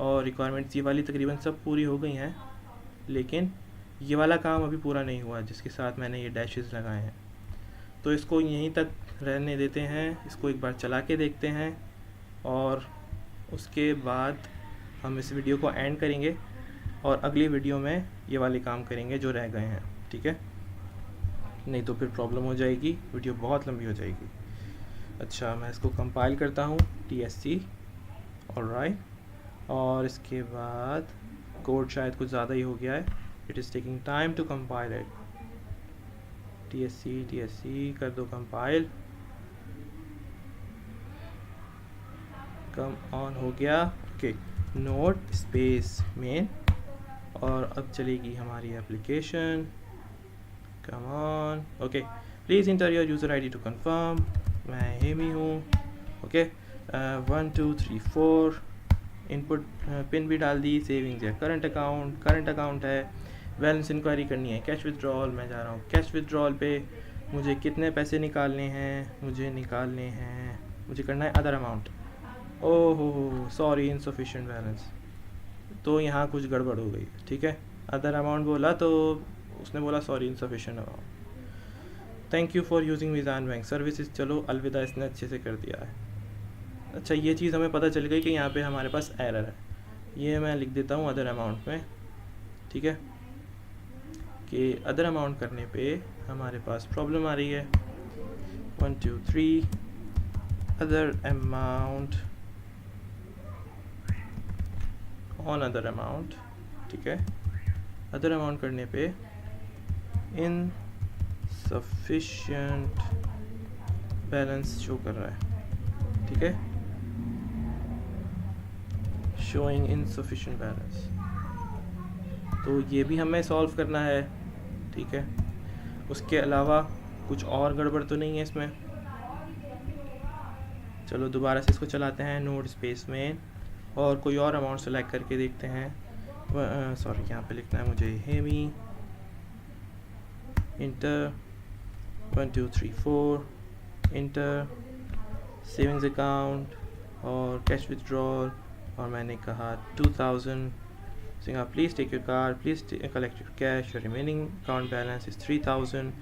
और रिक्वायरमेंट्स ये वाली तकरीबन सब पूरी हो गई हैं, लेकिन ये वाला काम अभी पूरा नहीं हुआ जिसके साथ मैंने ये डैशेस लगाए हैं। तो इसको यहीं तक रहने देते हैं, इसको एक बार चला के देखते हैं और उसके बाद हम इस वीडियो को एंड करेंगे और अगली वीडियो में ये वाले काम करेंगे जो रह गए हैं, ठीक है। नहीं तो फिर प्रॉब्लम हो जाएगी, वीडियो बहुत लंबी हो जाएगी। अच्छा, मैं इसको कंपाइल करता हूँ, TSC, ऑलराइट। और इसके बाद कोड शायद कुछ ज़्यादा ही हो गया है, it is taking time to compile it. TSC कर दो कंपाइल, कम ऑन हो गया, ओके। नोड स्पेस मेन, और अब चलेगी हमारी application, come on, okay. Please enter your user ID to confirm, मैं हेमी हूँ, ओके। 1 2 3 4 इनपुट पिन भी डाल दी, सेविंग्स है, करंट अकाउंट है, बैलेंस इंक्वायरी करनी है, कैश विथड्रॉल, मैं जा रहा हूँ कैश विथड्रॉल पे। मुझे कितने पैसे निकालने हैं, मुझे करना है अदर अमाउंट। ओहो सॉरी, इनसफिशिएंट बैलेंस, तो यहाँ कुछ गड़बड़ हो गई, ठीक है। अदर अमाउंट बोला तो उसने बोला sorry, insufficient amount, thank you for using Meezan bank services. चलो अलविदा, इसने अच्छे से कर दिया है। अच्छा, ये चीज़ हमें पता चल गई कि यहाँ पे हमारे पास एरर है, ये मैं लिख देता हूँ अदर अमाउंट में, ठीक है, कि अदर अमाउंट करने पे हमारे पास प्रॉब्लम आ रही है। 1 2 3 other amount on other amount, ठीक है। अदर अमाउंट करने पे इनसफिशिएंट बैलेंस शो कर रहा है, ठीक है, शोइंग इनसफिशिएंट बैलेंस। तो ये भी हमें सॉल्व करना है, ठीक है। उसके अलावा कुछ और गड़बड़ तो नहीं है इसमें। चलो दोबारा से इसको चलाते हैं, नोड स्पेस में, और कोई और अमाउंट सेलेक्ट करके देखते हैं। सॉरी, यहाँ पे लिखना है मुझे हेमी, इंटर 1 2 3 4, इंटर सेविंग्स अकाउंट और कैश विथड्रॉल, और मैंने कहा 2000। सिंगा please take your card, please collect your cash, your remaining account balance is 3000,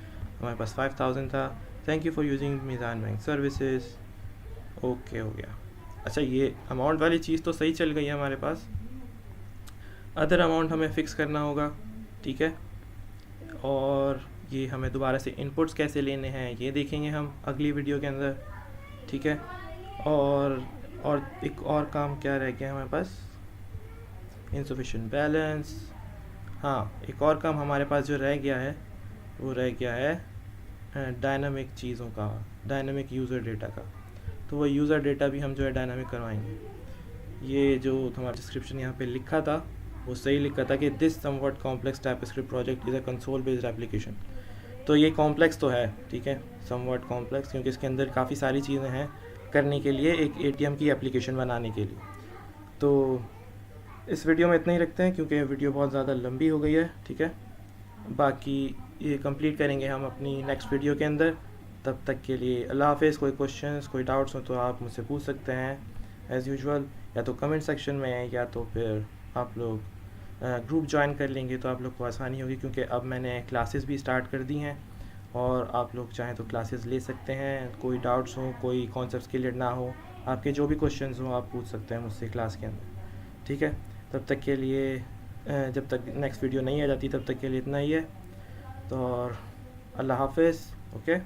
हमारे पास 5000 था। Thank you for using Meezan bank services, okay हो गया। अच्छा, ये अमाउंट वाली चीज़ तो सही चल गई है हमारे पास, अदर अमाउंट हमें फ़िक्स करना होगा, ठीक है। और ये हमें दोबारा से इनपुट्स कैसे लेने हैं ये देखेंगे हम अगली वीडियो के अंदर, ठीक है। और एक और काम क्या रह गया हमारे पास, इनसफिशिएंट बैलेंस। हाँ, एक और काम हमारे पास जो रह गया है वो रह गया है डायनामिक चीज़ों का, डायनामिक यूज़र डेटा का। तो वो यूज़र डेटा भी हम जो है डायनामिक करवाएंगे। ये जो हमारा डिस्क्रिप्शन यहाँ पे लिखा था वो सही लिखा था कि this somewhat complex TypeScript project is a console based application. तो ये कॉम्प्लेक्स तो है, ठीक है, समवट कॉम्प्लेक्स, क्योंकि इसके अंदर काफ़ी सारी चीज़ें हैं करने के लिए, एक ATM की एप्लीकेशन बनाने के लिए। तो इस वीडियो में इतना ही रखते हैं क्योंकि वीडियो बहुत ज़्यादा लंबी हो गई है, ठीक है। बाकी ये कंप्लीट करेंगे हम अपनी नेक्स्ट वीडियो के अंदर। तब तक के लिए अल्लाह हाफ़िज़। कोई क्वेश्चंस, कोई डाउट्स हो तो आप मुझसे पूछ सकते हैं एज़ यूजुअल, या तो कमेंट सेक्शन में, या तो फिर आप लोग ग्रुप ज्वाइन कर लेंगे तो आप लोग को आसानी होगी, क्योंकि अब मैंने क्लासेस भी स्टार्ट कर दी हैं और आप लोग चाहें तो क्लासेस ले सकते हैं। कोई डाउट्स हो, कोई कॉन्सेप्ट्स क्लियर ना हो, आपके जो भी क्वेश्चंस हो आप पूछ सकते हैं मुझसे क्लास के अंदर, ठीक है। तब तक के लिए जब तक नेक्स्ट वीडियो नहीं आ जाती तब तक के लिए इतना ही है। तो और अल्लाह हाफ़िज़, ओके।